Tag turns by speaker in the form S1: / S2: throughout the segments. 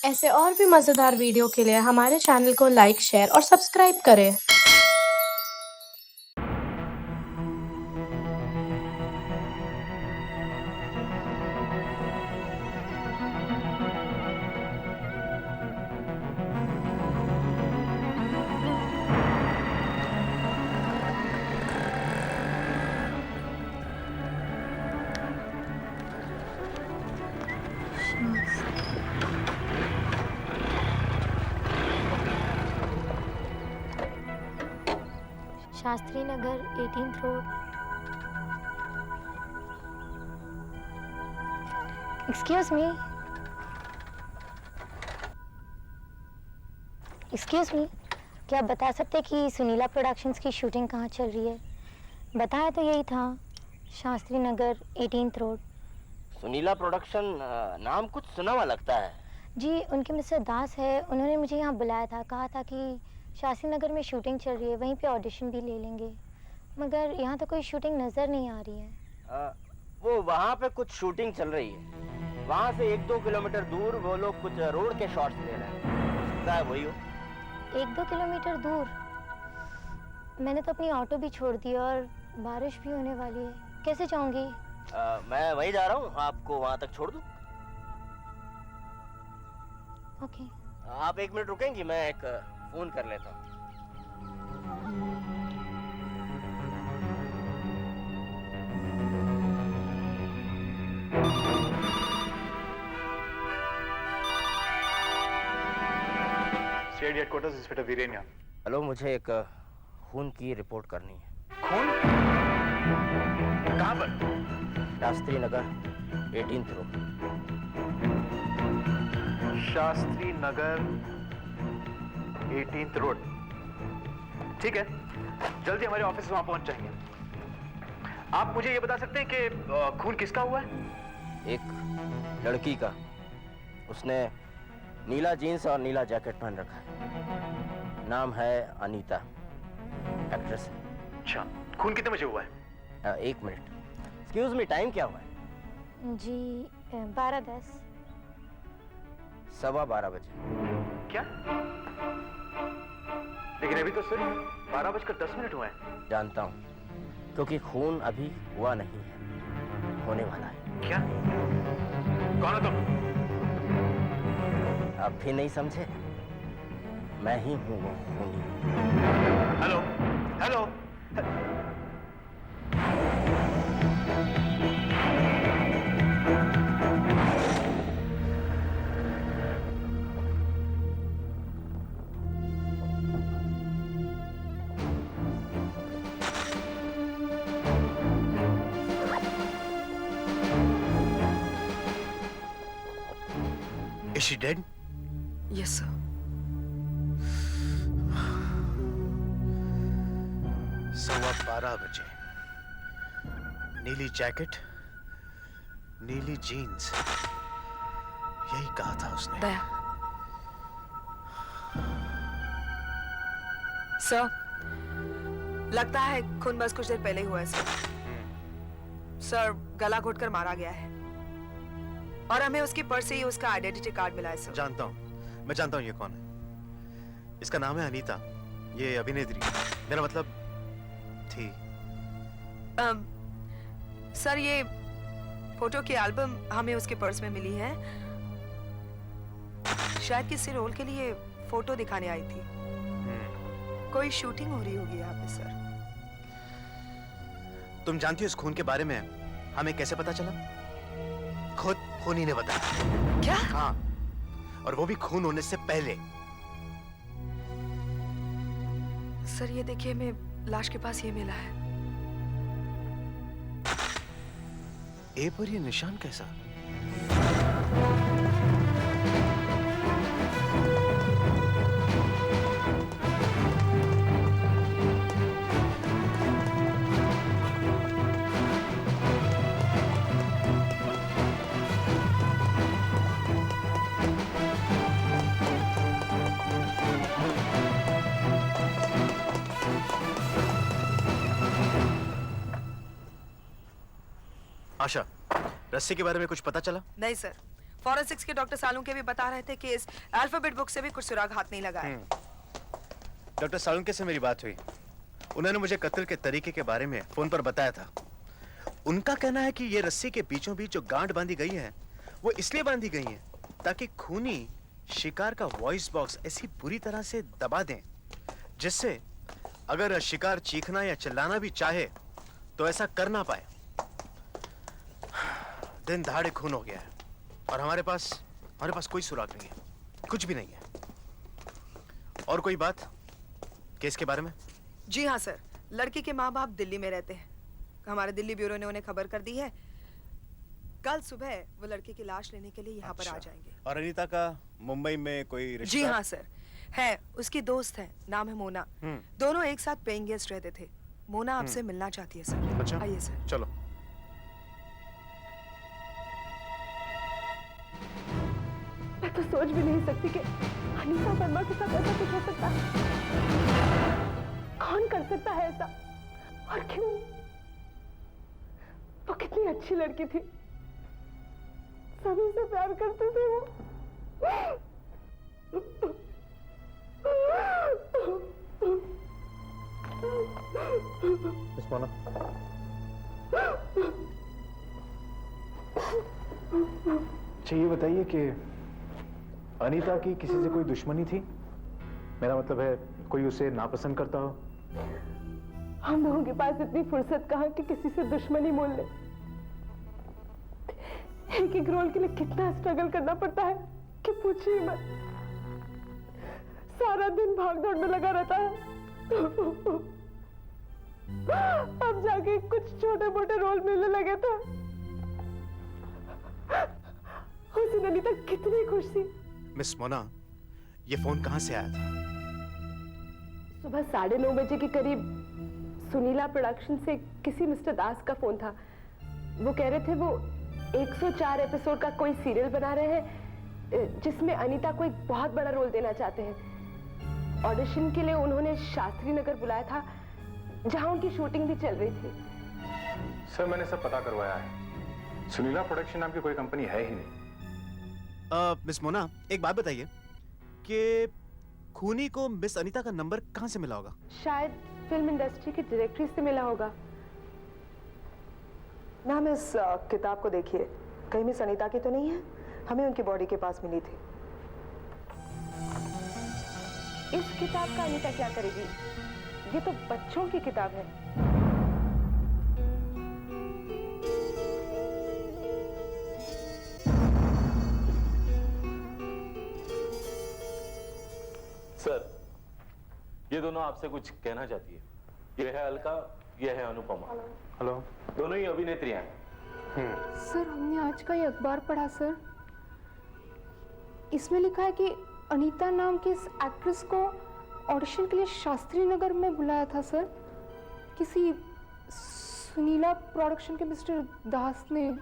S1: ऐसे और भी मज़ेदार वीडियो के लिए हमारे चैनल को लाइक, शेयर और सब्सक्राइब करें।
S2: Shastri Nagar 18th road. Excuse me, क्या आप बता सकते कि सुनीला प्रोडक्शंस की शूटिंग कहाँ चल रही है? बताया तो यही था, Shastri Nagar 18th road.
S3: Sunila production नाम कुछ सुना हुआ लगता है।
S2: जी, उनके मिस्टर दास है, उन्होंने मुझे यहाँ बुलाया था, कहा था कि शास्त्री नगर में शूटिंग चल रही है, वहीं पे ऑडिशन भी ले लेंगे, मगर यहाँ तो कोई शूटिंग नज़र नहीं आ रही है।
S3: वो वहाँ पे कुछ शूटिंग चल रही है। वहाँ से 1-2 किलोमीटर दूर वो लोग कुछ रोड के शॉट्स ले रहे हैं। हो सकता है वही हो।
S2: 1-2 किलोमीटर दूर? मैंने तो अपनी ऑटो भी छोड़ दी और बारिश भी होने वाली है, कैसे जाऊंगी?
S3: मैं वही जा रहा हूँ, आपको वहाँ तक छोड़ दूँ?
S2: ओके।
S3: आप 1 मिनट रुकेंगी, मैं एक फोन कर लेता हूँ।
S4: सीआईडी हेडक्वार्टर्स, इंस्पेक्टर वीरेन यहाँ।
S3: हेलो, मुझे एक खून की रिपोर्ट करनी है।
S4: खून? कहाँ पर?
S3: Shastri Nagar 18th road.
S4: Shastri Nagar 18th road. ठीक है, जल्दी हमारे ऑफिस वहां पहुंच जाएंगे। आप मुझे ये बता सकते हैं कि खून किसका हुआ है?
S3: एक लड़की का। उसने नीला जीन्स और नीला जैकेट पहन रखा है। नाम है अनीता, एक्ट्रेस है।
S4: अच्छा, खून कितने बजे हुआ है?
S3: 1 मिनट। एक्सक्यूज मी, टाइम क्या हुआ है?
S2: जी 12:10।
S3: 12:15 बजे।
S4: क्या? लेकिन अभी तो सिर्फ 12:10 हुए हैं।
S3: जानता हूँ, क्योंकि खून अभी हुआ नहीं है, होने वाला है।
S4: क्या? कौन हो तुम?
S3: अब भी नहीं समझे? मैं ही हूँ वो खूनी।
S4: Hello, hello. Is she dead?
S5: Yes, sir.
S4: सवा 12 बजे। नीली जैकेट, नीली जीन्स, यही कहा था उसने।
S5: दया। सर, लगता है खून बस कुछ देर पहले ही हुआ है सर। सर, गला घोटकर मारा गया है और हमें उसकी पर्स से ही उसका आइडेंटिटी कार्ड मिला है सर।
S4: जानता हूँ, मैं जानता हूँ ये कौन है। इसका नाम है अनीता, ये अभिनेत्री, मेरा मतलब थी।
S5: सर, ये फोटो की एल्बम हमें उसके पर्स में मिली है। शायद किसी रोल के लिए फोटो दिखाने आई थी। कोई शूटिंग हो रही होगी यहाँ पे सर।
S4: तुम जानती हो इस खून के बारे में हमें कैसे पता चला? खुद खूनी ने बताया।
S5: क्या?
S4: हाँ, और वो भी खून होने से पहले।
S5: सर, ये देखिए, हमें लाश के पास ये मिला है।
S4: ए पर ये निशान कैसा? आशा, रस्सी के बारे में कुछ पता चला?
S5: नहीं सर, फॉरेंसिक्स के डॉक्टर सालुंके भी बता रहे थे कि इस अल्फाबेट बुक से भी कुछ सुराग हाथ नहीं लगा है।
S4: डॉक्टर सालुंके से मेरी बात हुई। उन्होंने मुझे कत्ल के तरीके के बारे में फोन पर बताया था। उनका कहना है कि ये रस्सी के बीचों बीच जो गांठ बांधी गई है वो इसलिए बांधी गई है ताकि खूनी शिकार का वॉइस बॉक्स ऐसी बुरी तरह से दबा दें जिससे अगर शिकार चीखना या चिल्लाना भी चाहे तो ऐसा कर ना पाए। दिन दहाड़े खून हो गया है और हमारे पास कोई सुराग नहीं है, कुछ भी नहीं है। और कोई बात केस के बारे में?
S5: जी हाँ सर, लड़की के माँ बाप दिल्ली में रहते हैं। हमारे दिल्ली ब्यूरो ने उन्हें खबर कर दी है। कल सुबह वो लड़की की लाश लेने के लिए यहाँ पर आ जाएंगे।
S4: और अनीता का मुंबई में कोई रिश्ता?
S5: जी हाँ सर, है। उसकी दोस्त है, नाम है मोना। दोनों एक साथ पेइंग गेस्ट रहते थे। मोना आपसे मिलना चाहती है सर।
S4: अच्छा,
S5: आइए सर।
S4: चलो।
S6: मैं तो सोच भी नहीं सकती कि अनीता वर्मा के साथ ऐसा कुछ हो सकता है। कौन कर सकता है ऐसा और क्यों? वो कितनी अच्छी लड़की थी, सभी से प्यार करते थे वो।
S4: मिस मोना,
S7: अच्छा ये बताइए कि अनीता की किसी से कोई दुश्मनी थी? मेरा मतलब है कोई उसे नापसंद करता हो?
S6: हम लोगों के पास इतनी फुर्सत कहाँ कि किसी से दुश्मनी मोल ले। एक एक रोल के लिए कितना स्ट्रगल करना पड़ता है कि पूछिए मत। सारा दिन भागदौड़ में लगा रहता है। अब जाके कुछ छोटे मोटे रोल मिलने लगे थे। उस दिन अनीता कितनी खुश थी।
S4: मिस मोना, ये फोन कहाँ से आया था?
S6: सुबह 9:30 बजे के करीब सुनीला प्रोडक्शन से किसी मिस्टर दास का फोन था। वो कह रहे थे वो 104 एपिसोड का कोई सीरियल बना रहे हैं जिसमें अनीता को एक बहुत बड़ा रोल देना चाहते हैं। ऑडिशन के लिए उन्होंने शास्त्री नगर बुलाया था जहां उनकी शूटिंग भी चल रही थी।
S7: सर मैंने सब पता करवाया है। सुनीला प्रोडक्शन नाम की कोई कंपनी है ही नहीं।
S4: मिस मोना, एक बात बताइए कि खूनी को मिस अनीता का नंबर कहाँ से मिला होगा?
S6: शायद फिल्म इंडस्ट्री की डायरेक्टरी से मिला होगा।
S8: मैम इस किताब को देखिए, कहीं मिस अनीता की तो नहीं है? हमें उनकी बॉडी के पास मिली थी।
S6: इस किताब का अनीता क्या करेगी? ये तो बच्चों की किताब है।
S9: सर, ये दोनों आपसे कुछ कहना चाहती है। ये है अलका, ये है अनुपमा।
S7: हेलो।
S9: दोनों ही अभिनेत्रियां हैं।
S10: सर हमने आज का ये अखबार पढ़ा सर। इसमें लिखा है कि अनीता नाम की इस एक्ट्रेस को ऑडिशन के लिए शास्त्री नगर में बुलाया था सर, किसी सुनीला प्रोडक्शन के मिस्टर दास ने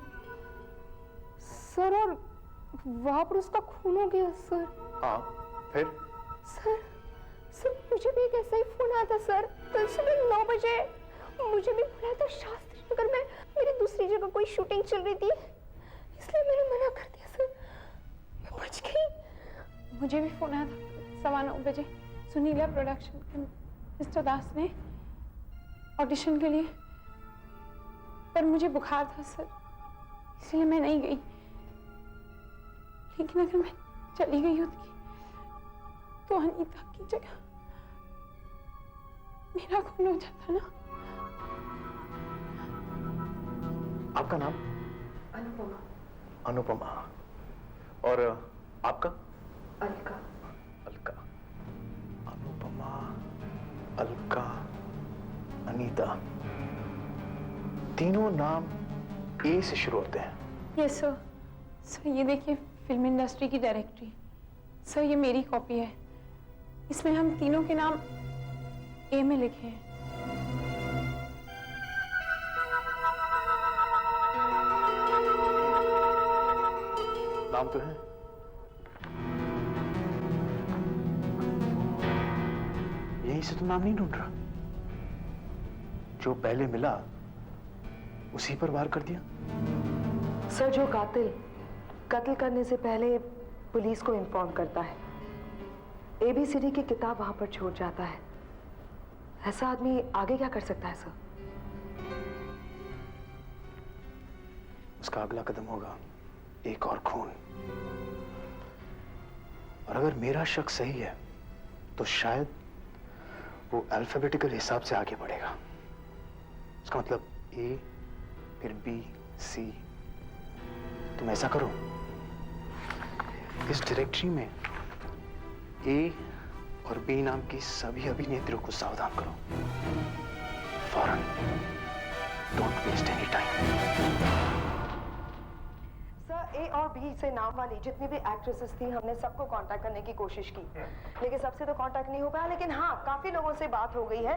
S10: सर, और वहां पर उसका खून हो गया सर।
S7: हाँ, फिर?
S10: सर मुझे भी एक ऐसा ही फोन आया था सर। कल सुबह 9 बजे मुझे भी बुलाया था शास्त्री नगर में। मेरी दूसरी जगह कोई शूटिंग चल रही थी, इसलिए मैंने मना कर दिया सर। मैं बच गई। मुझे भी फोन आया था 9:15 बजे सुनीला प्रोडक्शन के मिस्टर दास ने ऑडिशन के लिए, पर मुझे बुखार था सर, इसलिए मैं नहीं गई। लेकिन अगर मैं चली गई होती तो अनीता की जगह मेरा खून हो जाता ना।
S7: आपका नाम?
S6: अनुपमा।
S7: अनुपमा। और आपका?
S6: अलका।
S7: अलका। अनुपमा, अलका, अनीता, तीनों नाम ए से शुरू होते हैं।
S10: Yes sir. सर ये देखिए फिल्म इंडस्ट्री की डायरेक्टरी। सर ये मेरी कॉपी है, इसमें हम तीनों के नाम ए में लिखे हैं।
S7: नाम तो है। यहीं से तो नाम नहीं ढूंढ रहा। जो पहले मिला उसी पर वार कर दिया।
S8: सर जो कातिल कत्ल करने से पहले पुलिस को इन्फॉर्म करता है, ABCD की किताब वहां पर छोड़ जाता है। ऐसा आदमी आगे क्या कर सकता है सर?
S7: उसका अगला कदम होगा एक और खून। और अगर मेरा शक सही है तो शायद वो अल्फाबेटिकल हिसाब से आगे बढ़ेगा। उसका मतलब A, फिर B, C। तुम ऐसा करो, इस डायरेक्टरी में A और B नाम की सभी अभिनेत्रियों को सावधान करो। फौरन, don't waste any time.
S8: Sir, A और B से नाम वाली जितनी भी एक्ट्रेसेस थी, हमने सबको कांटेक्ट करने की कोशिश की, लेकिन सबसे तो कांटेक्ट नहीं हो पाया। लेकिन हाँ, काफी लोगों से बात हो गई है,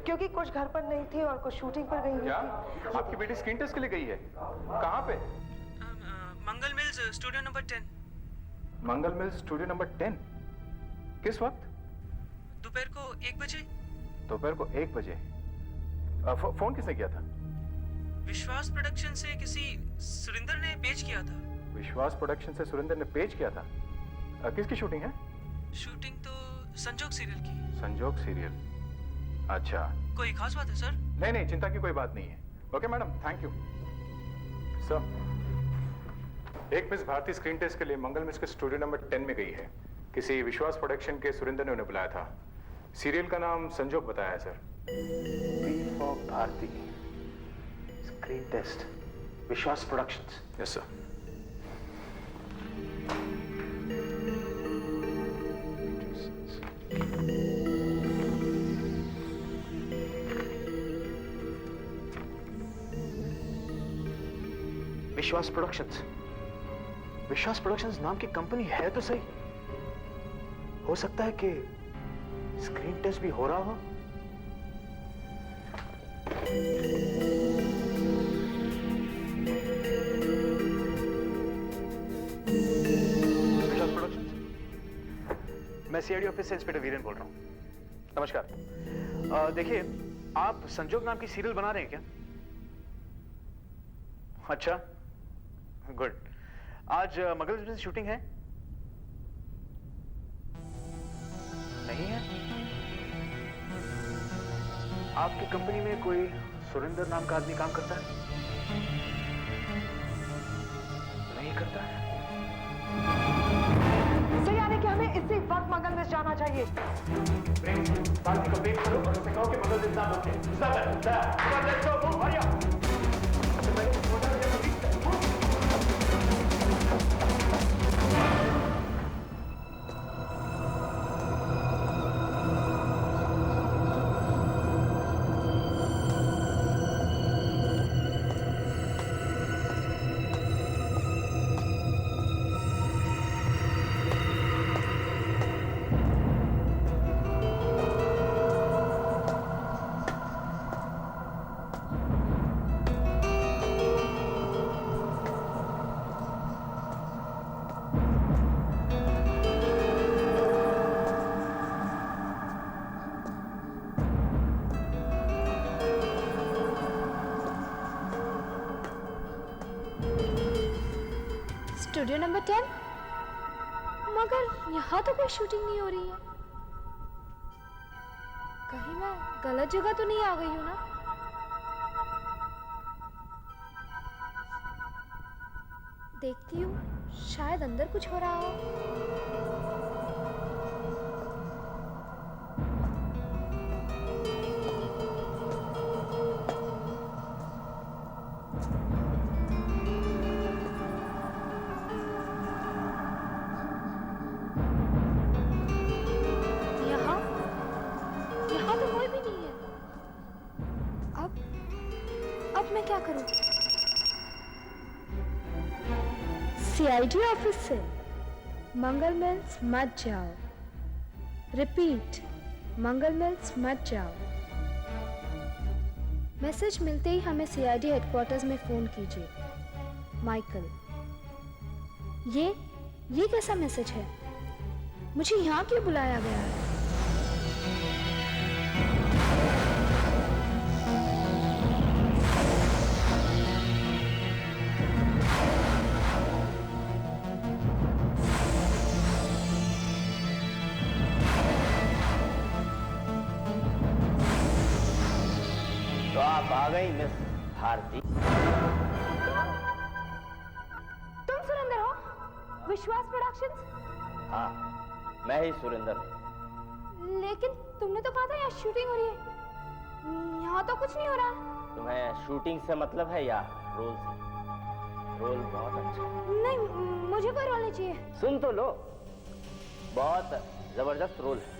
S8: क्योंकि कुछ घर पर नहीं थी और कुछ शूटिंग पर गई हुई थी।
S7: आपकी बेटी स्क्रीन टेस्ट के लिए गई है? कहाँ पे?
S5: मंगल मिल्स स्टूडियो नंबर 10।
S7: मंगल मिल्स स्टूडियो नंबर 10। किस वक्त?
S5: दोपहर को 1 बजे।
S7: दोपहर को 1 बजे। फोन किसने किया था?
S5: विश्वास प्रोडक्शन से किसी सुरिंदर ने पेश किया था।
S7: विश्वास प्रोडक्शन से सुरेंद्र ने पेज किया था। किसकी शूटिंग है?
S5: शूटिंग तो संजोग सीरियल की।
S7: संजोग सीरियल। अच्छा,
S5: कोई खास बात है सर?
S7: नहीं नहीं, चिंता की कोई बात नहीं है। Okay madam, thank you. Sir, एक मिस भारती स्क्रीन टेस्ट के लिए मंगल मिस के स्टूडियो नंबर 10 में गई है। किसी विश्वास प्रोडक्शन के सुरेंद्र ने उन्हें बुलाया था। सीरियल का नाम संजोग बताया है sir. B for Bharati, screen test, Vishwas productions. Yes sir. Vishwas productions. Vishwas productions नाम की कंपनी है तो सही। हो सकता है कि स्क्रीन टेस्ट भी हो रहा हो। विश्वास प्रोडक्शंस, मैं CID ऑफिस से इंस्पेक्टर वीरेन बोल रहा हूं। नमस्कार। देखिए, आप संजोग नाम की सीरियल बना रहे हैं क्या? अच्छा, गुड। आज मंगल में शूटिंग है? नहीं है? आपकी कंपनी में कोई सुरेंद्र नाम का आदमी काम करता है? नहीं करता है?
S8: सही आने के हमें इसी वक्त मंगल में जाना चाहिए।
S7: पार्टी को ब्रेक करो और उसे कहो कि मंगल दिन साहब
S10: स्टूडियो नंबर 10, मगर यहाँ तो कोई शूटिंग नहीं हो रही है। कहीं मैं गलत जगह तो नहीं आ गई हूँ ना? देखती हूँ, शायद अंदर कुछ हो रहा हो। अब मैं क्या करूं? CID ऑफिस से मंगल मिल्स मत जाओ। रिपीट, मंगल मिल्स मत जाओ। मैसेज मिलते ही हमें CID हेडक्वार्टर्स में फोन कीजिए। माइकल। ये कैसा मैसेज है? मुझे यहाँ क्यों बुलाया गया है?
S3: तो आप आ गई मिस भारती।
S10: तुम सुरेंद्र हो? विश्वास प्रोडक्शंस?
S3: हाँ, मैं ही सुरेंद्र हूँ।
S10: लेकिन तुमने तो कहा था यहाँ शूटिंग हो रही है। यहाँ तो कुछ नहीं हो रहा।
S3: तुम्हें शूटिंग से मतलब है या रोल से? रोल बहुत अच्छा है।
S10: नहीं, मुझे कोई रोल नहीं चाहिए।
S3: सुन तो लो, बहुत जबरदस्त रोल है।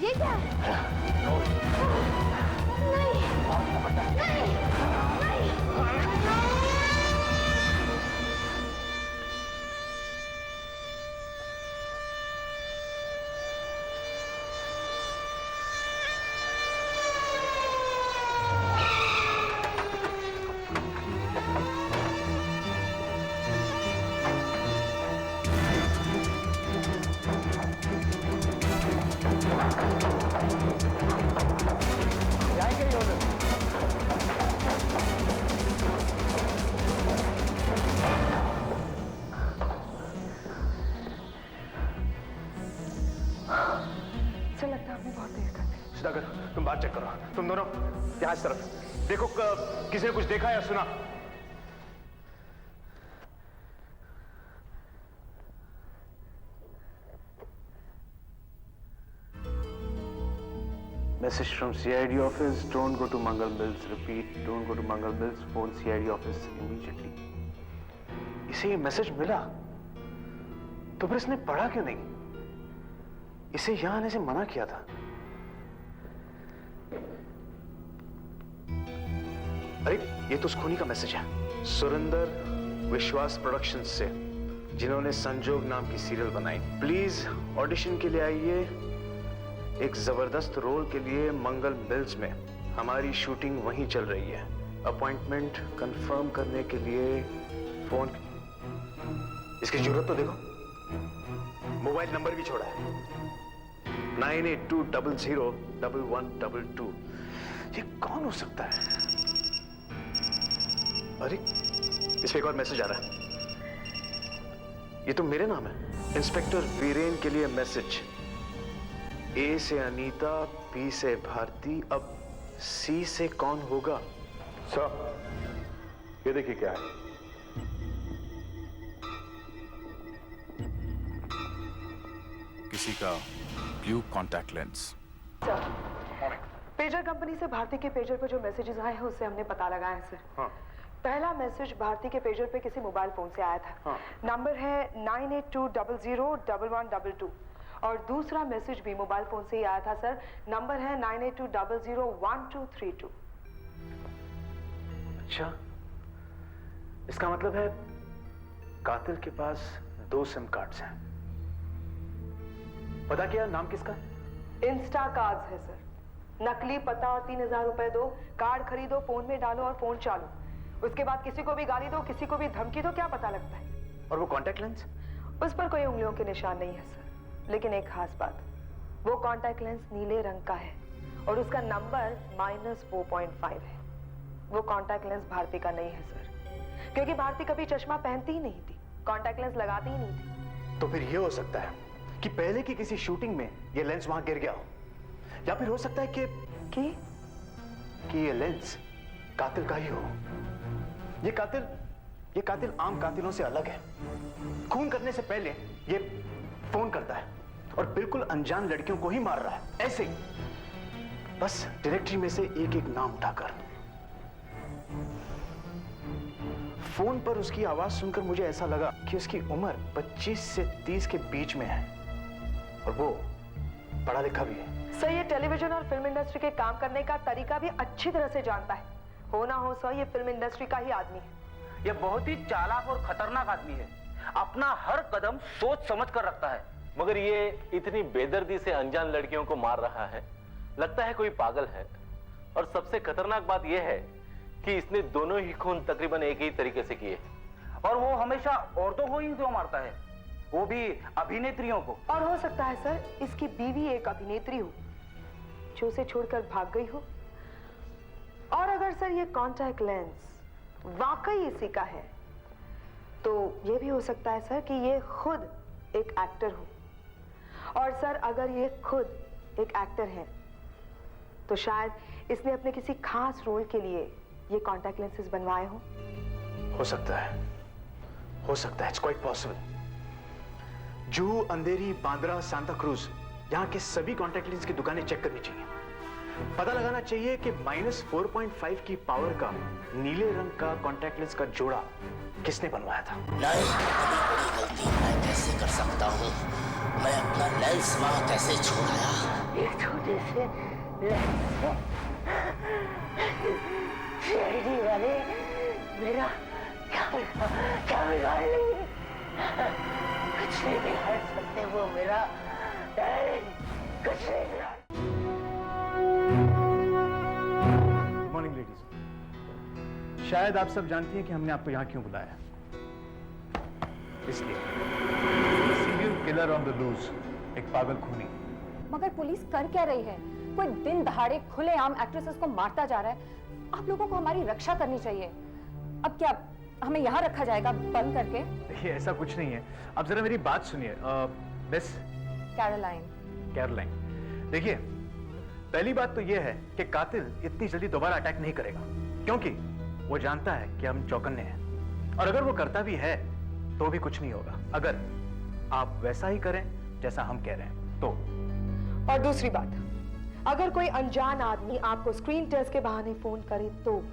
S10: ये क्या है? नहीं, नहीं, नहीं।
S7: सुधाकर, तुम बात चेक करो। तुम दोनों यहाँ इस तरफ देखो, किसी ने कुछ देखा या सुना? Message from CID office, don't go to Mangal Mills. Repeat, don't go to Mangal Mills. Phone CID office immediately. इसे ये मैसेज मिला, तो फिर इसने पढ़ा क्यों नहीं? इसे यहां आने से मना किया था। अरे ये तो उस खूनी का मैसेज है, सुरेंद्र विश्वास प्रोडक्शंस से, जिन्होंने संजोग नाम की सीरियल बनाई। प्लीज ऑडिशन के लिए आइए। एक जबरदस्त रोल के लिए मंगल मिल्स में हमारी शूटिंग वहीं चल रही है। अपॉइंटमेंट कंफर्म करने के लिए फोन। इसकी जरूरत तो देखो, मोबाइल नंबर भी छोड़ा है 9820011122। ये कौन हो सकता है? अरे इस पे एक और मैसेज आ रहा है। ये तो मेरे नाम है, इंस्पेक्टर वीरेन के लिए मैसेज। ए से अनीता, बी से भारती, अब सी से कौन होगा?
S9: सर, ये देखिए क्या है।
S11: किसी का blue contact lens.
S8: Sir, pager company से भारती के पेजर पर जो मैसेजेस आए हैं उससे हमने पता लगाया है सर।
S7: हाँ।
S8: पहला मैसेज भारती के पेजर पे किसी मोबाइल फोन से आया था।
S7: हाँ।
S8: नंबर है 9820011122 और दूसरा मैसेज भी मोबाइल फोन से ही आया था सर। नंबर है 9820001232।
S7: अच्छा, इसका मतलब है कातिल के पास 2 सिम कार्ड्स हैं। पता क्या नाम किसका?
S8: इंस्टा कार्ड्स है सर। नकली पता और 3000 रुपए दो, कार्ड खरीदो, फोन में डालो और फोन चालू। उसके बाद किसी को भी गाली दो, किसी को भी धमकी दो, क्या पता लगता है?
S7: और वो कॉन्टैक्ट लेंस?
S8: उस पर कोई उंगलियों के निशान नहीं है सर, लेकिन एक खास बात, वो कॉन्टैक्ट लेंस नीले रंग का है और उसका नंबर -4.5 है। वो कॉन्टैक्ट लेंस भारती का नहीं है सर, क्योंकि भारती कभी चश्मा पहनती ही नहीं थी, कॉन्टैक्ट लेंस लगाती ही नहीं थी।
S7: तो फिर ये हो सकता है कि पहले की किसी शूटिंग में ये लेंस वहां गिर गया हो, या फिर हो सकता है कि ये लेंस कातिल का ही हो। ये कातिल आम कातिलों से अलग है। खून करने से पहले ये फोन करता है और बिल्कुल अनजान लड़कियों को ही मार रहा है, ऐसे ही, बस डायरेक्टरी में से एक एक नाम उठाकर। फोन पर उसकी आवाज सुनकर मुझे ऐसा लगा कि उसकी उम्र 25 से 30 के बीच में है और वो पढ़ा लिखा भी है।
S8: सर, ये टेलीविजन और फिल्म इंडस्ट्री के काम करने का तरीका भी अच्छी तरह से जानता है। हो ना हो सर, ये फिल्म इंडस्ट्री का ही आदमी है।
S12: ये बहुत ही चालाक और खतरनाक आदमी है। अपना हर कदम सोच समझ कर रखता है।
S9: मगर ये इतनी बेदर्दी से अनजान लड़कियों को मार रहा है, लगता है कोई पागल है। और सबसे खतरनाक बात यह है कि इसने दोनों ही खून तकरीबन एक ही तरीके से किए।
S12: और वो हमेशा औरतों को ही क्यों मारता है, वो भी अभिनेत्रियों को।
S8: और हो सकता है सर, इसकी बीवी एक अभिनेत्री हो जो उसे छोड़कर भाग गई हो। और अगर सर ये कॉन्टैक्ट लेंस वाकई इसी का है, तो ये भी हो सकता है सर कि ये खुद एक एक्टर हो और सर अगर ये खुद एक एक्टर है तो शायद इसने अपने किसी खास रोल के लिए ये कॉन्टैक्ट लेंसेज बनवाए हो।
S4: हो सकता है, it's quite possible. Juhu, Andheri, Bandra, Santa cruise, यहाँ के सभी कॉन्टैक्ट लेंस की दुकानें चेक करनी चाहिए। पता लगाना चाहिए कि -4.5 की पावर का नीले रंग का कॉन्टैक्ट लेंस का जोड़ा किसने बनवाया था।
S3: नहीं, बड़ी गलती मैं कैसे कर सकता हूँ? मैं अपना लेंस वहाँ कैसे छोड़ाया?
S8: ये छोटे से सीआईडी वाले मेरा क्या बिगाड़ लेंगे? कुछ नहीं बिगाड़ सकते वो मेरा कुछ नहीं बिगाड़।
S4: मॉर्निंग लेडीज, शायद आप सब जानती हैं कि हमने आपको यहाँ क्यों बुलाया। इसलिए serial killer on the loose, एक पागल खूनी।
S13: मगर पुलिस कर क्या रही है? कोई दिन दहाड़े खुलेआम एक्ट्रेसेस को मारता जा रहा है। आप लोगों को हमारी रक्षा करनी चाहिए। अब क्या हमें यहाँ रखा जाएगा बंद करके?
S4: देखिए, ऐसा कुछ नहीं है। अब जरा मेरी बात सुनिए। मिस कैरोलाइन, देखिए, पहली बात तो यह है कि कातिल इतनी जल्दी दोबारा अटैक नहीं करेगा, क्योंकि वो जानता है कि हम चौकन्ने हैं। और अगर वो करता भी है तो भी कुछ नहीं होगा, अगर आप वैसा ही करें जैसा हम कह रहे हैं तो।
S8: और दूसरी बात, अगर कोई अनजान आदमी आपको स्क्रीन टेस्ट के बहाने फोन करे तो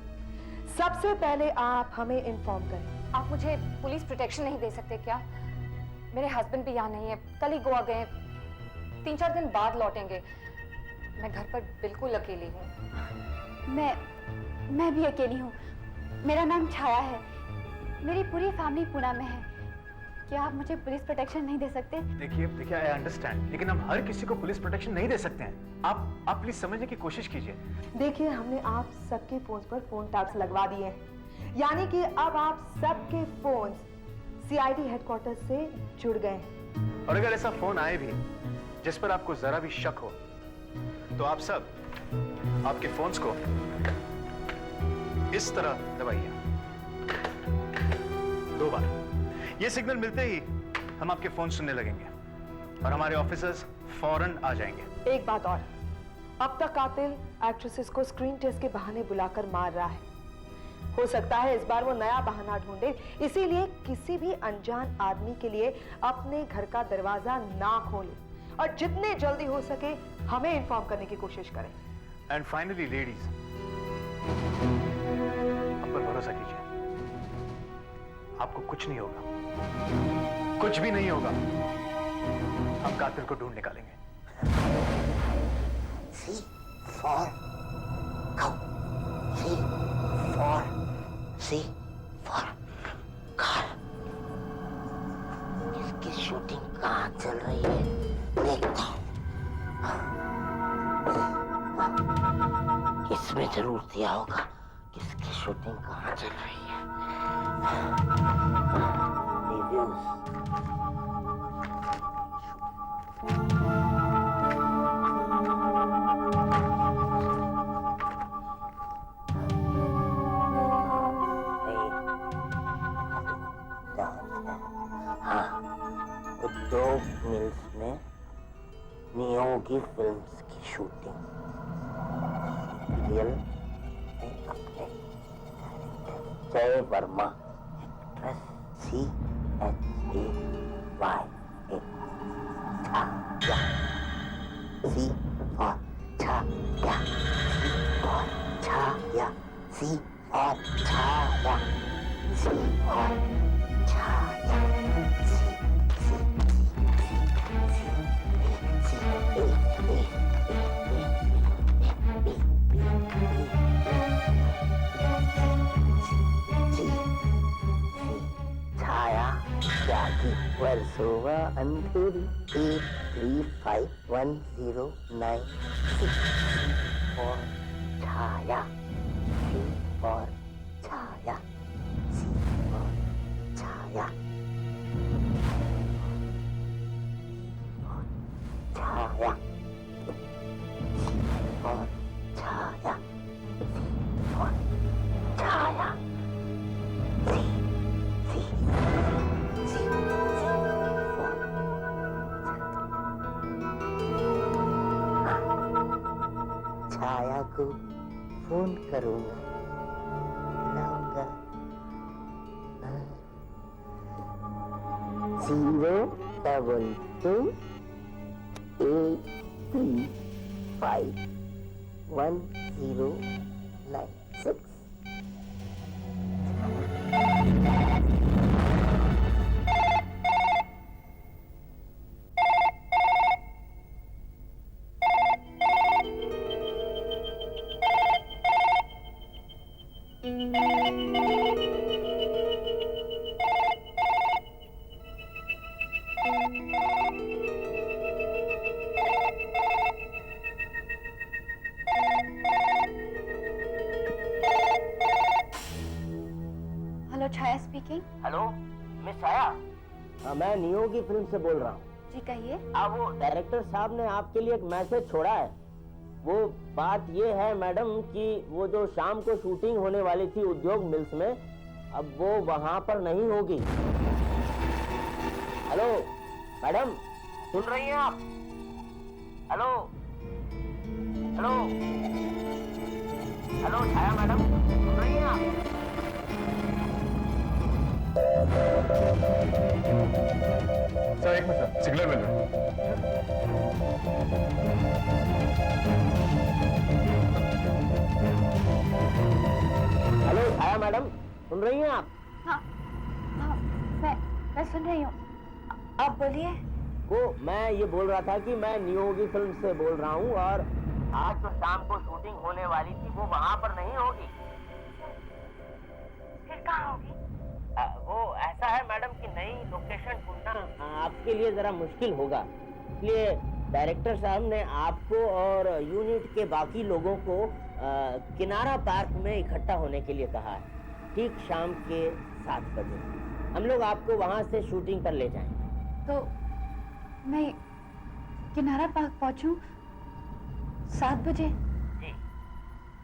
S8: सबसे पहले आप हमें इन्फॉर्म करें।
S13: आप मुझे पुलिस प्रोटेक्शन नहीं दे सकते क्या? मेरे हस्बैंड भी यहाँ नहीं है, कल ही गोवा गए, 3-4 दिन बाद लौटेंगे। मैं घर पर बिल्कुल अकेली हूँ।
S10: मैं भी अकेली हूँ। मेरा नाम छाया है। मेरी पूरी फैमिली पुणे में है। क्या आप मुझे पुलिस प्रोटेक्शन नहीं दे सकते?
S4: देखिए, आई अंडरस्टैंड, लेकिन हम हर किसी को पुलिस प्रोटेक्शन नहीं दे सकते हैं। आप प्लीज समझने की कोशिश कीजिए। देखिए,
S8: हमने आप सबके फोन पर फोन टैप्स लगवा दिए हैं, यानी कि अब आप सबके फोन सीआईडी हेडक्वार्टर से जुड़ गए हैं।
S4: और अगर ऐसा फोन आए भी जिस पर आपको जरा भी शक हो तो आप सब आपके फोन्स को इस तरह दबाइए 2 बार। ये सिग्नल मिलते ही हम आपके फोन सुनने लगेंगे और हमारे ऑफिसर्स फौरन आ जाएंगे।
S8: एक बात और, अब तक कातिल एक्ट्रेसेस को स्क्रीन टेस्ट के बहाने बुलाकर मार रहा है। हो सकता है इस बार वो नया बहाना ढूंढे, इसीलिए किसी भी अनजान आदमी के लिए अपने घर का दरवाजा ना खोले और जितने जल्दी हो सके हमें इन्फॉर्म करने की कोशिश करें।
S4: एंड फाइनली लेडीज, हम पर भरोसा कीजिए, आपको कुछ नहीं होगा, कुछ भी नहीं होगा। हम कातिल को ढूंढ निकालेंगे।
S3: C for cow. C for car. इसकी शूटिंग कहाँ चल रही है देखता हूँ। इसमें जरूर दिया होगा किसकी शूटिंग कहाँ चल रही है। रिव्यूज। उद्योग मिल्स में नियोगी फिल्म्स की शूटिंग। सीरियल अपने जय Verma, actress CHAYA, C for Chhaya, C for Chhaya, C for छाया, वर्सोवा अंधेरी 8351096 और छाया, C for Chhaya, C for Chhaya, Chhaya, C for Chhaya, C for Chhaya, C छाया को फोन करूंगा, लाऊंगा। 02283510996।
S10: हेलो छाया speaking.
S3: Hello miss छाया, मैं neo की film से बोल रहा हूँ।
S10: जी कहिए।
S3: वो डायरेक्टर साहब ने आपके लिए एक मैसेज छोड़ा है। वो बात ये है मैडम कि वो जो शाम को शूटिंग होने वाली थी उद्योग मिल्स में, अब वो वहाँ पर नहीं होगी। हेलो मैडम, सुन रही हैं आप? हेलो हेलो हेलो छाया मैडम, सुन रही हैं आप?
S7: सर एक मिनट, सिग्नल मिल रहा है।
S3: हेलो छाया मैडम, सुन रही हैं आप?
S10: हाँ हाँ, मैं सुन रही हूँ, आप बोलिए।
S3: वो मैं ये बोल रहा था कि मैं नियो की फिल्म से बोल रहा हूँ, और आज तो शाम को शूटिंग होने वाली थी, वो वहाँ पर नहीं होगी।
S10: फिर कहाँ होगी?
S3: वो ऐसा है मैडम कि नई लोकेशन ढूंढना आपके लिए जरा मुश्किल होगा, इसलिए डायरेक्टर साहब ने आपको और यूनिट के बाकी लोगों को किनारा पार्क में इकट्ठा होने के लिए कहा है। ठीक शाम के 7 बजे हम लोग आपको वहां से शूटिंग पर ले जाएंगे।
S10: तो मैं किनारा पार्क पहुंचूं 7 बजे?
S3: जी,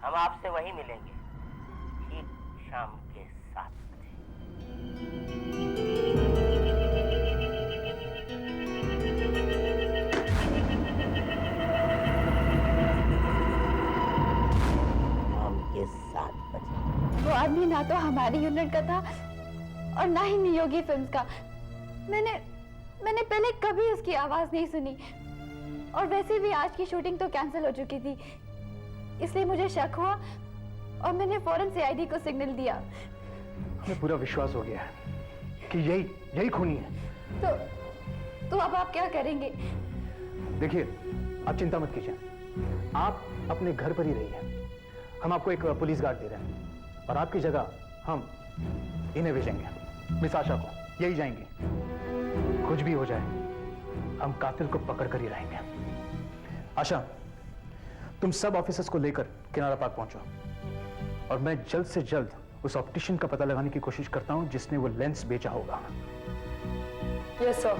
S3: हम आपसे वहीं मिलेंगे ठीक शाम के 7 बजे। शाम के 7 बजे।
S10: वो आदमी ना तो हमारी यूनिट का था और ना ही नियोगी फिल्म्स का। मैंने पहले कभी उसकी आवाज नहीं सुनी, और वैसे भी आज की शूटिंग तो कैंसिल हो चुकी थी, इसलिए मुझे शक हुआ और मैंने फौरन सीआईडी को सिग्नल दिया।
S4: हमें पूरा विश्वास हो गया है कि यही खूनी है।
S10: तो अब आप क्या करेंगे?
S4: देखिए, आप चिंता मत कीजिए, आप अपने घर पर ही रहिए। हम आपको एक पुलिस गार्ड दे रहे हैं, और आपकी जगह हम इन्हें भेजेंगे, मिस आशा को। यही जाएंगे, कुछ भी हो जाए हम कातिल को पकड़ कर ही रहेंगे। आशा, तुम सब ऑफिसर्स को लेकर किनारा पार्क पहुंचो, और मैं जल्द से जल्द उस ऑप्टिशियन का पता लगाने की कोशिश करता हूं जिसने वो लेंस बेचा होगा।
S5: Yes sir.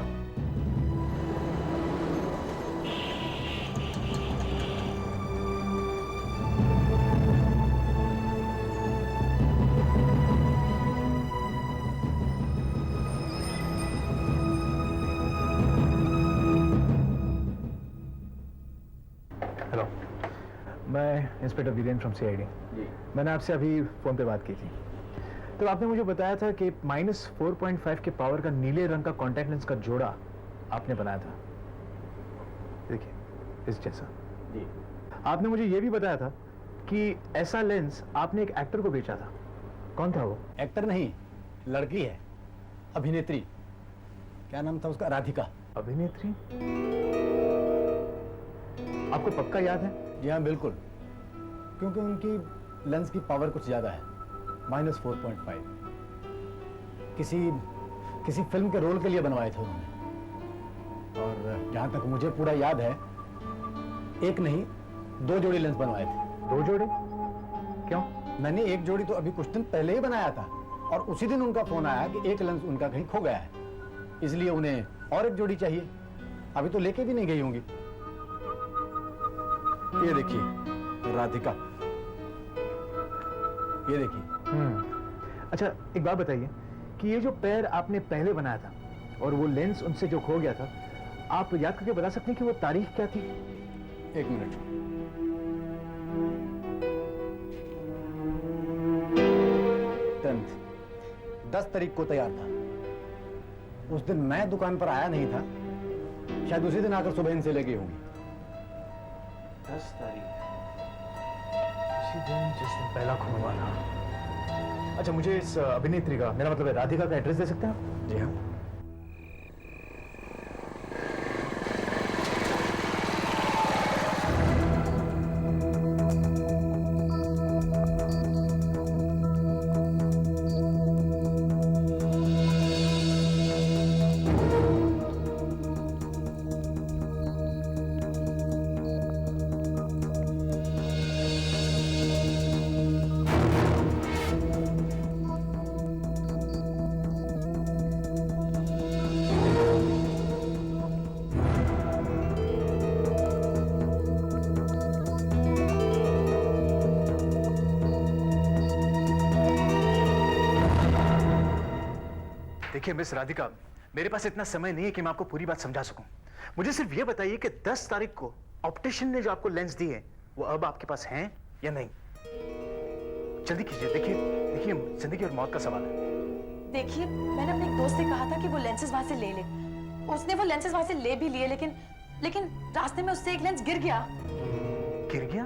S4: हेलो, मैं इंस्पेक्टर वीरेन फ्रॉम सीआईडी। मैंने आपसे अभी फोन पे बात की थी, तो आपने मुझे बताया था कि -4.5 के पावर का नीले रंग का कॉन्टैक्ट लेंस का जोड़ा आपने बनाया था। देखिए, इस जैसा। जी। आपने मुझे यह भी बताया था कि ऐसा लेंस आपने एक एक्टर को बेचा था। कौन था वो?
S14: एक्टर नहीं, लड़की है, अभिनेत्री। क्या नाम था उसका? राधिका।
S4: अभिनेत्री? आपको पक्का याद है?
S14: जी हाँ, बिल्कुल, क्योंकि उनकी लेंस की पावर कुछ ज्यादा है, -4.5। किसी फिल्म के रोल के लिए बनवाए थे उन्होंने, और जहां तक मुझे पूरा याद है, एक नहीं 2 जोड़ी लेंस बनवाए थे।
S4: 2 जोड़ी? क्यों?
S14: मैंने एक जोड़ी तो अभी कुछ दिन पहले ही बनाया था, और उसी दिन उनका फोन आया कि एक लेंस उनका कहीं खो गया है, इसलिए उन्हें और एक जोड़ी चाहिए। अभी तो लेके भी नहीं गई होंगी। ये देखिए, राधिका, ये देखिए।
S4: अच्छा, एक बात बताइए कि ये जो पैर आपने पहले बनाया था और वो लेंस उनसे जो खो गया था, आप याद करके बता सकते हैं कि वो तारीख क्या थी?
S14: एक मिनट। टेंथ 10 तारीख को तैयार था। उस दिन मैं दुकान पर आया नहीं था, शायद उसी दिन आकर सुबह इनसे ले गई होंगी।
S4: 10 तारीख, उसी दिन जिस दिन पहला खून हुआ था। अच्छा, मुझे इस अभिनेत्री का, मेरा मतलब है राधिका का एड्रेस दे सकते हैं आप?
S14: जी हाँ।
S4: देखिए मिस राधिका, मेरे पास इतना समय नहीं है कि मैं आपको पूरी बात समझा सकूं। मुझे सिर्फ ये बताइए कि 10 तारीख को ऑप्टिशियन ने जो आपको लेंस दिए वो अब आपके पास हैं या नहीं? जल्दी कीजिए। देखिए जिंदगी और मौत का सवाल है।
S15: देखिए, मैंने अपने एक दोस्त से कहा था कि वो लेंसेज वहां से ले ले। उसने वो लेंसेज वहां से ले भी लिए, लेकिन रास्ते में उससे एक लेंस गिर गया।
S4: गिर गया?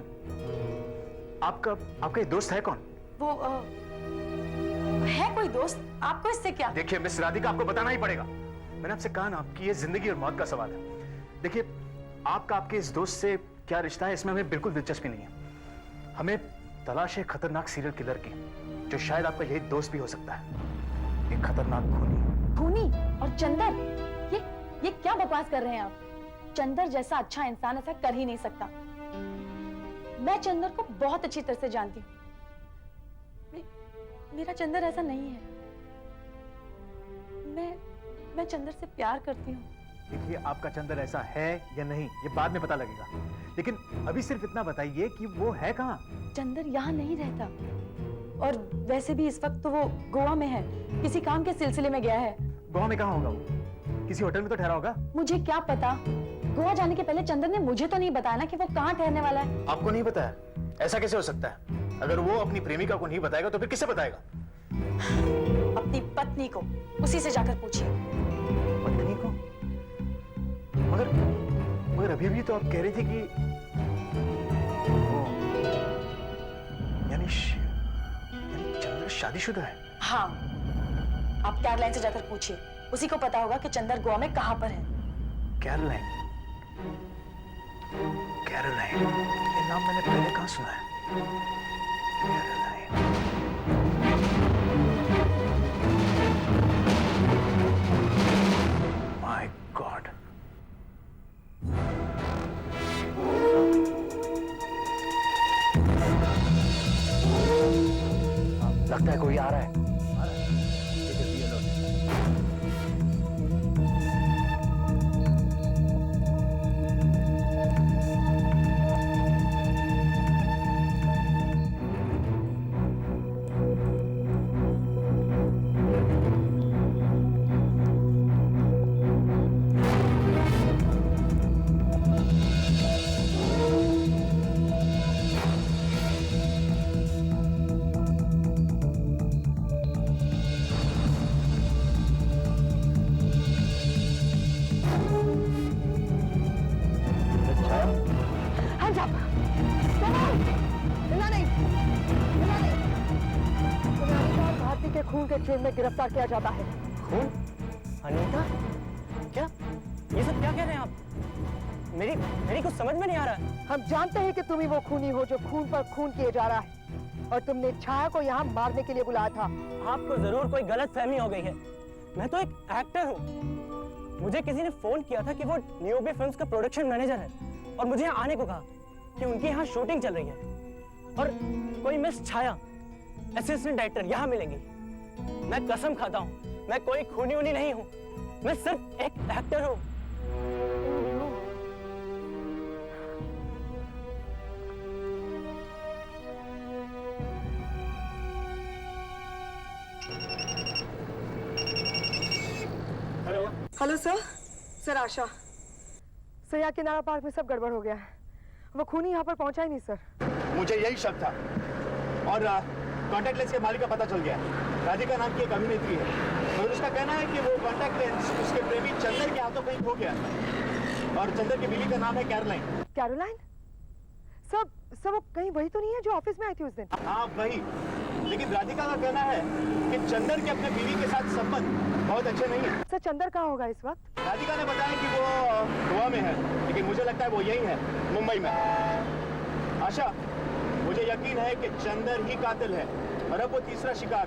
S4: आपका ये दोस्त है कौन?
S15: वो है कोई दोस्त? आपको इससे क्या?
S4: देखिए मिस राधिका, आपको बताना ही पड़ेगा। मैंने आपसे कहा ना, आपकी ये जिंदगी और मौत का सवाल है। देखिए, आपका आपके इस दोस्त से क्या रिश्ता है, इसमें हमें बिल्कुल दिलचस्पी नहीं है। हमें तलाश है खतरनाक सीरियल किलर की, जो शायद आपका यही दोस्त भी हो सकता है। एक खतरनाक खूनी।
S15: और चंदर, ये क्या बकवास कर रहे हैं आप? चंदर जैसा अच्छा इंसान ऐसा कर ही नहीं सकता। मैं चंदर को बहुत अच्छी तरह से जानती हूँ। मेरा चंदर ऐसा नहीं है। मैं चंदर से प्यार करती हूँ।
S4: देखिए, आपका चंदर ऐसा है या नहीं, ये बाद में पता लगेगा, लेकिन अभी सिर्फ इतना बताइए कि वो है कहाँ?
S15: चंदर यहाँ नहीं रहता, और वैसे भी इस वक्त तो वो गोवा में है, किसी काम के सिलसिले में गया है।
S4: गोवा में कहाँ होगा वो? किसी होटल में तो ठहरा होगा।
S15: मुझे क्या पता? गोवा जाने के पहले चंदर ने मुझे तो नहीं बताया ना कि वो कहाँ ठहरने वाला है।
S4: आपको नहीं बताया? ऐसा कैसे हो सकता है? अगर वो अपनी प्रेमिका को नहीं बताएगा तो फिर किसे बताएगा?
S15: अपनी पत्नी को, उसी से जाकर पूछिए।
S4: पत्नी को? मगर अभी तो आप कह रही थी कि यानी चंदर शादीशुदा है।
S15: हाँ, आप कैरोलाइन से जाकर पूछिए, उसी को पता होगा कि चंदर गोवा में कहाँ पर है।
S4: कैरोलाइन, ये नाम मैंने पहले कहाँ सुना है? My God. लगता है कोई आ रहा है।
S8: खून के ट्रेन में गिरफ्तार किया जाता है।
S16: खून? अनीता? क्या? ये सब क्या कह रहे हैं आप? मेरी कुछ समझ में नहीं आ रहा है।
S8: हम जानते हैं कि तुम ही वो खूनी हो जो खून पर खून किए जा रहा है, और तुमने छाया को यहाँ मारने के लिए बुलाया था।
S16: आपको जरूर कोई गलत फहमी हो गई है। मैं तो एक एक्टर हूँ। मुझे किसी ने फोन किया था कि वो न्यूबी फिल्म्स का प्रोडक्शन मैनेजर है, और मुझे यहाँ आने को कहा कि उनके यहाँ शूटिंग चल रही है, और कोई मिस छाया असिस्टेंट डायरेक्टर यहाँ मिलेंगी। मैं कसम खाता हूँ, मैं कोई खूनी उनी नहीं हूँ, मैं सिर्फ एक एक्टर हूँ।
S8: हेलो सर आशा। सर, यहाँ किनारा पार्क में सब गड़बड़ हो गया है। वो खूनी यहाँ पर पहुंचा ही नहीं सर।
S4: मुझे यही शक था, और कॉन्टैक्ट लेंस के मालिक का पता चल गया है। राधिका नाम की एक अभिनेत्री है और उसका कहना है कि वो कॉन्टैक्ट लेंस उसके प्रेमी चंदर के हाथों कहीं खो गया और चंदर की बीवी का नाम है कैरोलाइन।
S8: कैरोलाइन? सब वो कहीं वही तो नहीं है जो ऑफिस में आई थी उस दिन?
S4: हाँ वही, लेकिन राधिका का कहना है कि चंदर के अपने बीवी के साथ संबंध बहुत अच्छे नहीं है।
S8: सर चंदर कहाँ होगा इस वक्त?
S4: राधिका ने बताया कि वो गोवा में है, लेकिन मुझे लगता है वो यही है, मुंबई में। आशा, मुझे यकीन है कि चंदर ही कातिल है और अब वो तीसरा शिकार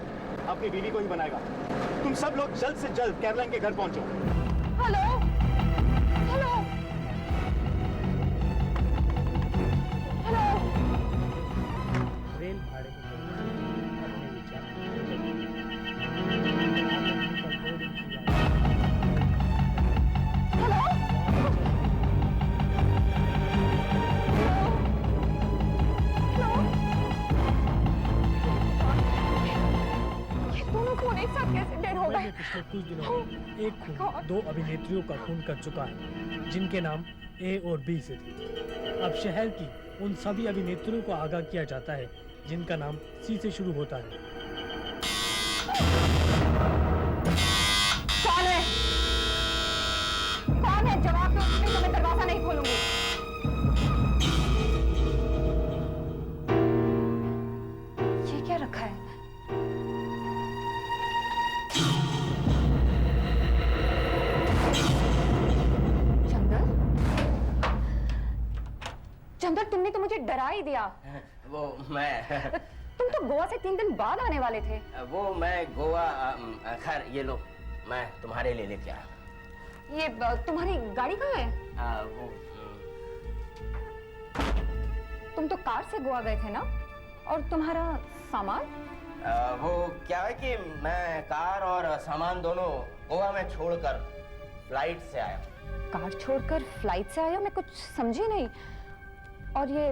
S4: अपनी बीवी को ही बनाएगा। तुम सब लोग जल्द से जल्द कैरोलाइन के घर पहुंचो।
S10: Hello hello hello.
S17: रेल भाड़े अपने विचार
S10: एक साथ कैसे डेड हो गए?
S17: पिछले कुछ दिनों में एक खून 2 अभिनेत्रियों का खून कर चुका है, जिनके नाम ए और बी से थे। अब शहर की उन सभी अभिनेत्रियों को आगाह किया जाता है जिनका नाम सी से शुरू होता है।
S13: कौन है? कौन है? जवाब दो, नहीं तो मैं दरवाजा नहीं खोलूंगी। ये क्या रखा है? चंदर, तुमने तो मुझे डरा ही दिया।
S3: वो मैं
S13: तुम तो गोवा से 3 दिन बाद आने वाले थे।
S3: वो मैं गोवा खैर ये लो, मैं तुम्हारे लिए लेके आया।
S13: ये तुम्हारी गाड़ी कहाँ है?
S3: वो
S13: तुम तो कार से गोवा गए थे ना? और तुम्हारा सामान?
S3: वो क्या है कि मैं कार और सामान दोनों गोवा में छोड़कर फ्लाइट से आया।
S13: कार छोड़कर फ्लाइट से आया? मैं कुछ समझी नहीं। और ये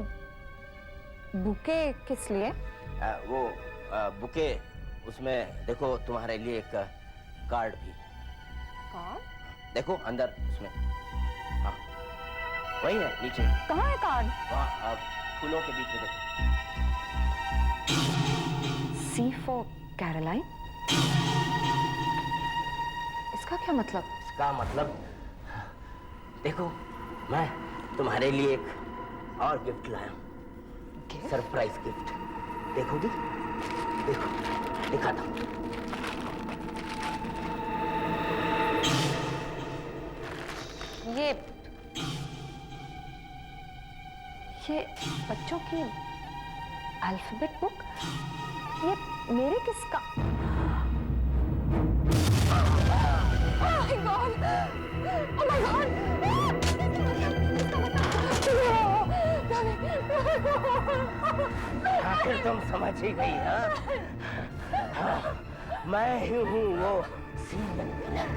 S13: बुके किस लिए?
S3: वो बुके, उसमें देखो तुम्हारे लिए एक कार्ड भी।
S13: कार्ड?
S3: देखो अंदर उसमें, हाँ वही है नीचे।
S13: कहाँ है कार्ड?
S3: वहाँ फूलों के बीच में देखो।
S13: सी फॉर कैरोलाइन? इसका क्या मतलब?
S3: इसका मतलब देखो, मैं तुम्हारे लिए एक और गिफ्ट लाया हूँ, सरप्राइज गिफ्ट। देखोगी? देखो, दिखाता हूँ।
S13: ये बच्चों की अल्फाबेट बुक? ये मेरे किसका? Oh my God! Oh my God!
S3: आखिर तुम समझ ही गई, हाँ? मैं ही हूँ वो सीरियल किलर,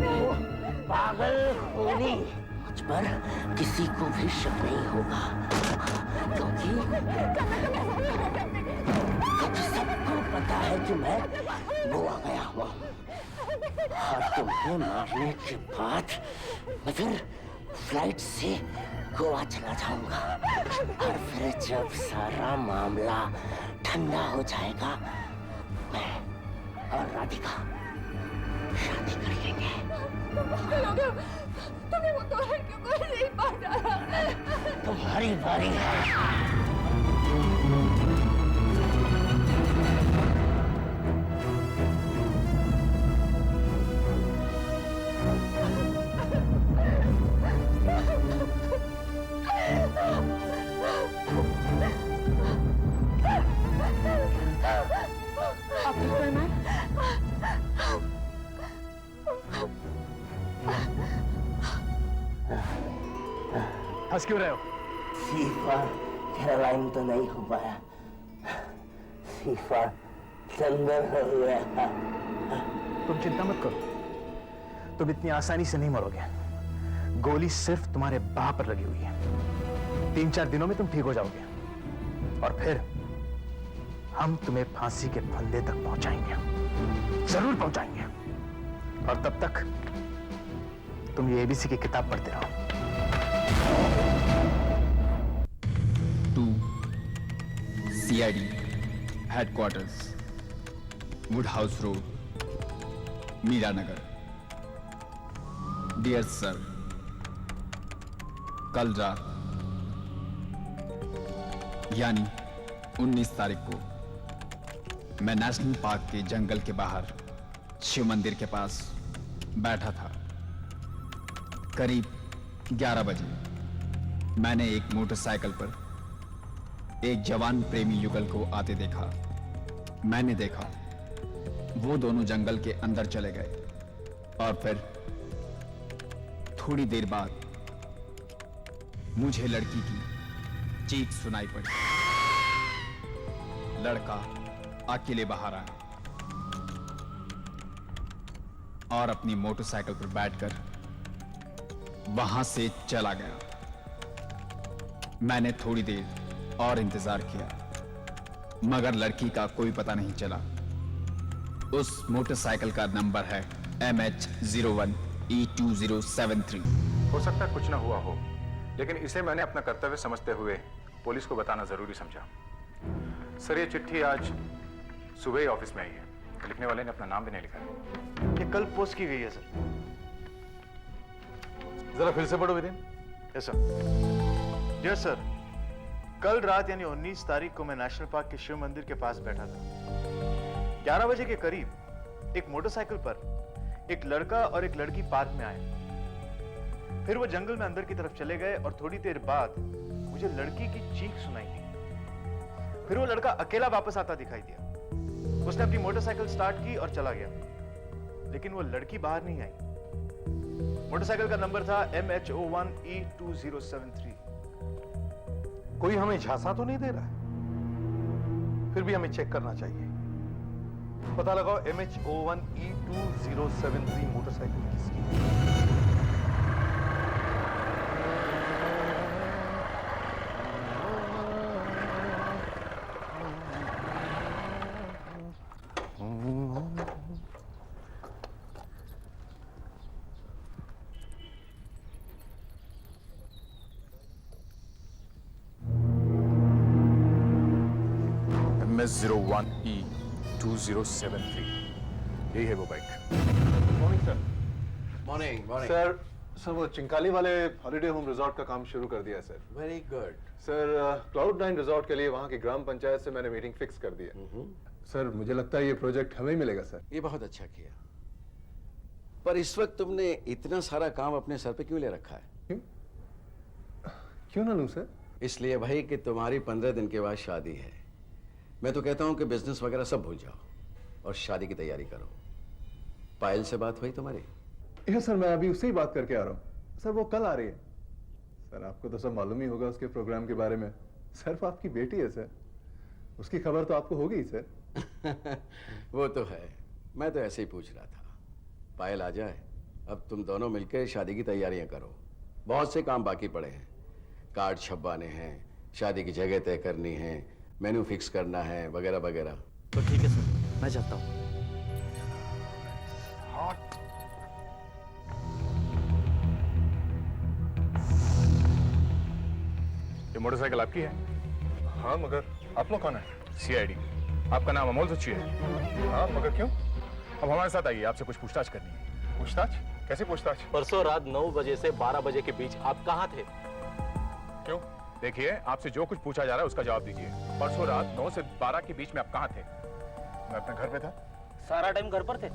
S3: वो पागल खूनी। मुझ पर किसी को भी शक नहीं होगा, क्योंकि सबको पता है कि मैं गोवा गया हुआ हूँ। और तुम्हें मारने के बाद मैं फिर फ्लाइट से गोवा चला जाऊंगा, और फिर जब सारा मामला ठंडा हो जाएगा, मैं और राधिका शादी कर लेंगे।
S10: तुम्हें वो तो लड़कियों को नहीं पता।
S3: तुम्हारी बारी है।
S4: हंस क्यों रहे हो?
S3: सीफा कैरोलाइन तो नहीं हो पाया, सीफा चंदर हो गया।
S4: तुम चिंता मत करो, तुम इतनी आसानी से नहीं मरोगे। गोली सिर्फ तुम्हारे बाह पर लगी हुई है। 3-4 दिनों में तुम ठीक हो जाओगे, और फिर हम तुम्हें फांसी के फंदे तक पहुंचाएंगे, जरूर पहुंचाएंगे। और तब तक तुम ये एबीसी की किताब पढ़ते रहो।
S18: 2 CID
S11: headquarters, wood house road, Miranagar. Dear sir, कल रात यानी 19 तारीख को मैं नेशनल पार्क के जंगल के बाहर शिव मंदिर के पास बैठा था। करीब 11 बजे मैंने एक मोटरसाइकिल पर एक जवान प्रेमी युगल को आते देखा। मैंने देखा वो दोनों जंगल के अंदर चले गए और फिर थोड़ी देर बाद मुझे लड़की की चीख सुनाई पड़ी। लड़का अकेले बाहर आया और अपनी मोटरसाइकिल पर बैठकर वहां से चला गया। मैंने थोड़ी देर और इंतजार किया मगर लड़की का कोई पता नहीं चला। उस मोटरसाइकिल का नंबर है MH01E2073।
S7: हो सकता है कुछ ना हुआ हो, लेकिन इसे मैंने अपना कर्तव्य समझते हुए पुलिस को बताना जरूरी समझा। सर, ये चिट्ठी आज सुबह ही ऑफिस में आई है। लिखने वाले ने अपना नाम भी नहीं लिखा है।
S4: ये कल पोस्ट की गई है सर।
S7: जरा फिर से पढ़ो Viren.
S4: Yes sir. Dear sir, कल रात यानी 19 तारीख को मैं नेशनल पार्क के शिव मंदिर के पास बैठा था। 11 बजे के करीब एक मोटरसाइकिल पर एक लड़का और एक लड़की पार्क में आए। फिर वो जंगल में अंदर की तरफ चले गए और थोड़ी देर बाद मुझे लड़की की चीख सुनाई दी। फिर वो लड़का अकेला वापस आता दिखाई दिया। उसने अपनी मोटरसाइकिल स्टार्ट की और चला गया, लेकिन वो लड़की बाहर नहीं आई। मोटरसाइकिल का नंबर था MH01E2073।
S7: कोई हमें झांसा तो नहीं दे रहा है? फिर भी हमें चेक करना चाहिए। पता लगाओ MH01E2073 मोटरसाइकिल किसकी है। MS01E2073, यही है वो bike. Morning sir.
S18: Morning morning
S7: sir वो चिंकाली वाले हॉलिडे होम रिजॉर्ट का काम शुरू कर दिया है sir.
S18: Very good
S7: sir, cloud 9 resort के लिए वहाँ की ग्राम पंचायत से मैंने मीटिंग फिक्स कर दी है। सर, मुझे लगता है ये प्रोजेक्ट हमें ही मिलेगा सर।
S18: ये बहुत अच्छा किया, पर इस वक्त तुमने इतना सारा काम अपने सर पे क्यों ले रखा है?
S7: क्यों ना लूं सर?
S18: इसलिए भाई कि तुम्हारी 15 दिन के बाद शादी है। मैं तो कहता हूं कि बिजनेस वगैरह सब भूल जाओ और शादी की तैयारी करो। पायल से बात हुई तुम्हारी?
S7: यस सर, मैं अभी उससे ही बात करके आ रहा हूँ। सर वो कल आ रही है। सर आपको तो सब मालूम ही होगा उसके प्रोग्राम के बारे में। सर वो आपकी बेटी है सर, उसकी खबर तो आपको होगी ही सर।
S18: वो तो है, मैं तो ऐसे ही पूछ रहा था। पायल आ जाए, अब तुम दोनों मिलकर शादी की तैयारियां करो। बहुत से काम बाकी पड़े हैं, कार्ड छपवाने हैं, शादी की जगह तय करनी है, मेन्यू फिक्स करना है, वगैरह वगैरह।
S12: तो ठीक है सर, मैं जाता हूँ।
S7: ये मोटरसाइकिल आपकी है? हाँ, मगर आप लोग कौन है? CID। आपका नाम अमोल सुची है? हाँ, मगर क्यों? अब हमारे साथ आइए, आपसे कुछ पूछताछ करनी है। पूछताछ? कैसी पूछताछ?
S9: परसों रात 9 बजे से 12 बजे के बीच आप कहाँ थे?
S7: क्यों? देखिए, आपसे जो कुछ पूछा जा रहा है उसका जवाब दीजिए। परसों रात 9 से 12 के बीच में आप कहाँ थे? मैं अपने घर पे था।
S12: सारा टाइम घर पर थे?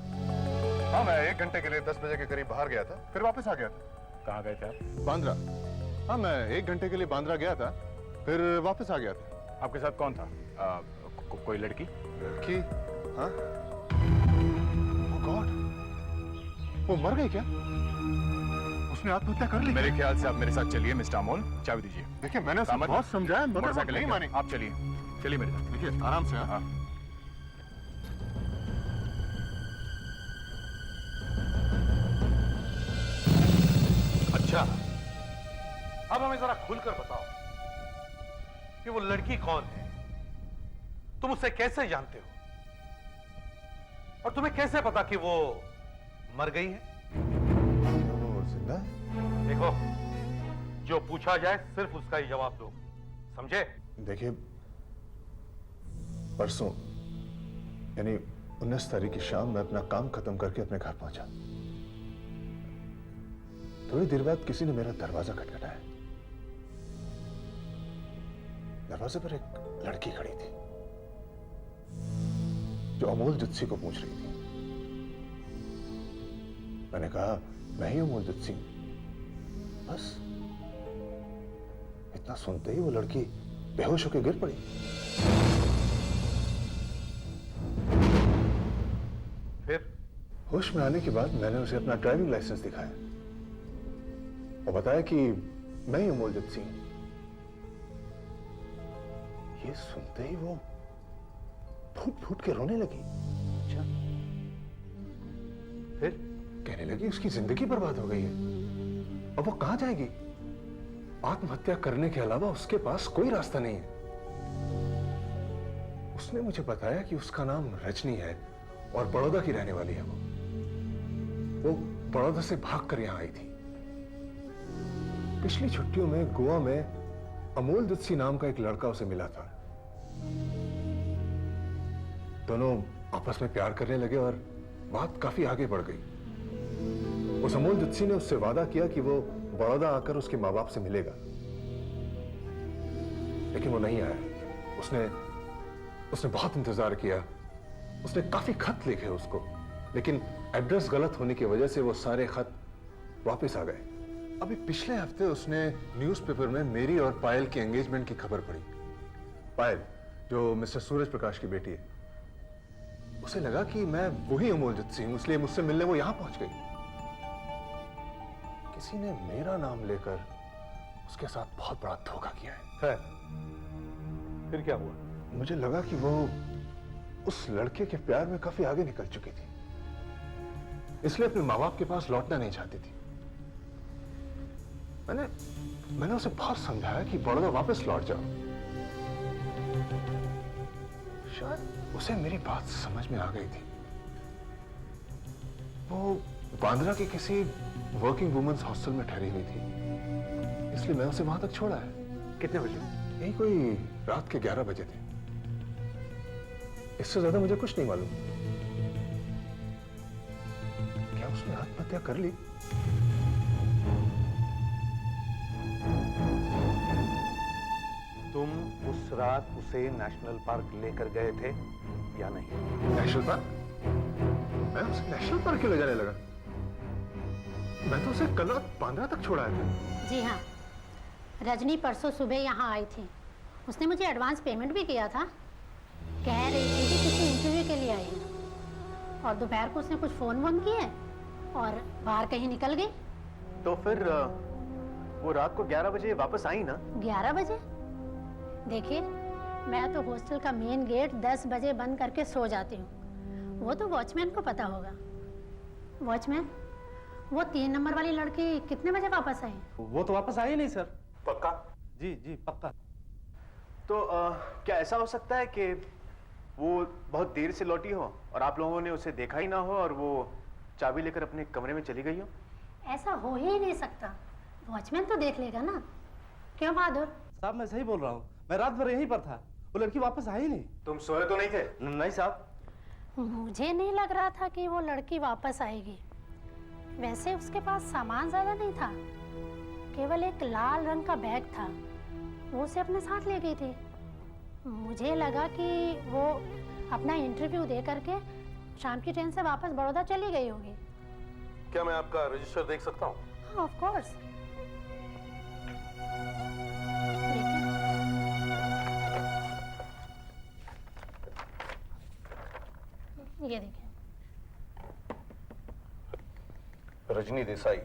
S7: हाँ, मैं 1 घंटे के लिए 10 बजे के करीब बाहर गया था, फिर वापस आ गया था। कहाँ गए थे आप? बांद्रा। हाँ, मैं 1 घंटे के लिए बांद्रा गया था, फिर वापस आ गया था। आपके साथ कौन था? कोई लड़की? लड़की? हाँ? Oh God! वो मर गई क्या? उसने आत्महत्या कर ली? मेरे ख्याल से आप मेरे साथ चलिए मिस्टर अमोल, चाबी दीजिए। देखिए, मैंने उसे बहुत समझाया, मगर वो नहीं मानी। आप चलिए, चलिए मेरे साथ। देखिए, आराम से। हाँ।
S19: अच्छा, अब हमें जरा खुलकर बताओ कि वो लड़की कौन है, तुम उसे कैसे जानते हो और तुम्हें कैसे पता कि वो मर गई है?
S7: वो जिंदा है?
S19: देखो, जो पूछा जाए सिर्फ उसका ही जवाब दो, समझे?
S7: देखिए, परसों
S20: यानी 19 तारीख की शाम मैं अपना काम खत्म करके अपने घर पहुंचा। थोड़ी देर बाद किसी ने मेरा दरवाजा खटखटाया। दरवाजे पर एक लड़की खड़ी थी जो अमोल जुत्सी को पूछ रही थी। मैंने कहा, मैं ही अमोल जुत्सी हूं। बस इतना सुनते ही वो लड़की बेहोश होकर गिर पड़ी।
S19: फिर
S20: होश में आने के बाद मैंने उसे अपना ड्राइविंग लाइसेंस दिखाया और बताया कि मैं ही अमोल जुत्सी हूं। ये सुनते ही वो फूट फूट के रोने लगी। अच्छा, फिर कहने लगी उसकी जिंदगी बर्बाद हो गई है और वो कहां जाएगी। आत्महत्या करने के अलावा उसके पास कोई रास्ता नहीं है। उसने मुझे बताया कि उसका नाम रजनी है और बड़ौदा की रहने वाली है। वो बड़ौदा से भागकर यहां आई थी। पिछली छुट्टियों में गोवा में अमोल जुत्सी नाम का एक लड़का उसे मिला था। दोनों आपस में प्यार करने लगे और बात काफी आगे बढ़ गई। उस अमोल जुत्सी ने उससे वादा किया कि वो बड़ौदा आकर उसके माँ बाप से मिलेगा, लेकिन वो नहीं आया। उसने बहुत इंतजार किया। उसने काफी खत लिखे उसको, लेकिन एड्रेस गलत होने की वजह से वो सारे खत वापस आ गए। अभी पिछले हफ्ते उसने न्यूज़पेपर में मेरी और पायल की एंगेजमेंट की खबर पढ़ी। पायल जो मिस्टर सूरज प्रकाश की बेटी है, उसे लगा कि मैं वही अमोल जुत्सी हूं, इसलिए मुझसे मिलने वो यहां पहुंच गई। किसी ने मेरा नाम लेकर उसके साथ बहुत बड़ा धोखा किया है।
S19: फिर क्या हुआ?
S20: मुझे लगा कि वो उस लड़के के प्यार में काफी आगे निकल चुकी थी, इसलिए अपने माँ बाप के पास लौटना नहीं चाहती थी। मैंने उसे बहुत समझाया कि बड़ौदा वापस लौट जाओ। शायद उसे मेरी बात समझ में आ गई थी। वो बांद्रा के किसी वर्किंग वुमेन्स हॉस्टल में ठहरी हुई थी, इसलिए मैं उसे वहां तक छोड़ा है।
S19: कितने बजे?
S20: यही कोई रात के 11 बजे थे। इससे ज्यादा मुझे कुछ नहीं मालूम। क्या उसने आत्महत्या कर ली?
S19: तुम उस रात उसे नेशनल पार्क लेकर गए थे या नहीं?
S20: National park? मैं उसे नेशनल पार्क क्यों ले जाने लगा? मैं तो उसे कल रात बांद्रा तक छोड़ा था।
S21: जी हाँ, रजनी परसों सुबह यहाँ आई थी। उसने मुझे एडवांस पेमेंट भी किया था। कह रही थी कि किसी इंटरव्यू के लिए आई है और दोपहर को उसने कुछ फोन वोन किए और बाहर कहीं निकल गई।
S4: तो फिर वो रात को 11 बजे वापस आई ना?
S21: 11 बजे? देखिए, मैं तो हॉस्टल का मेन गेट 10 बजे बंद करके सो जाती हूँ। वो तो वॉचमैन को पता होगा। वॉचमैन, वो 3 नंबर वाली लड़की कितने बजे वापस आई?
S22: वो तो वापस आई नहीं सर।
S19: पक्का?
S22: जी जी पक्का।
S4: तो क्या ऐसा हो सकता है कि वो बहुत देर से लौटी हो और आप लोगों ने उसे देखा ही ना हो और वो चाबी लेकर अपने कमरे में चली गई हो?
S21: ऐसा हो ही नहीं सकता। वॉचमैन तो देख लेगा ना। क्यों बहादुर?
S22: साहब मैं सही बोल रहा हूँ। मैं रात भर यहीं पर था। वो लड़की वापस आई नहीं।
S4: तुम सोए तो नहीं थे?
S22: नहीं साहब।
S21: मुझे नहीं लग रहा था कि वो लड़की वापस आएगी। वैसे उसके पास सामान ज्यादा नहीं था, केवल एक लाल रंग का बैग था। वो उसे अपने साथ ले गई थी। मुझे लगा कि वो अपना इंटरव्यू दे करके शाम की ट्रेन से वापस बड़ौदा चली गई होगी।
S19: क्या मैं आपका रजिस्टर देख सकता हूँ?
S21: हाँ, ऑफ कोर्स। ये देखिए।
S19: रजनी देसाई,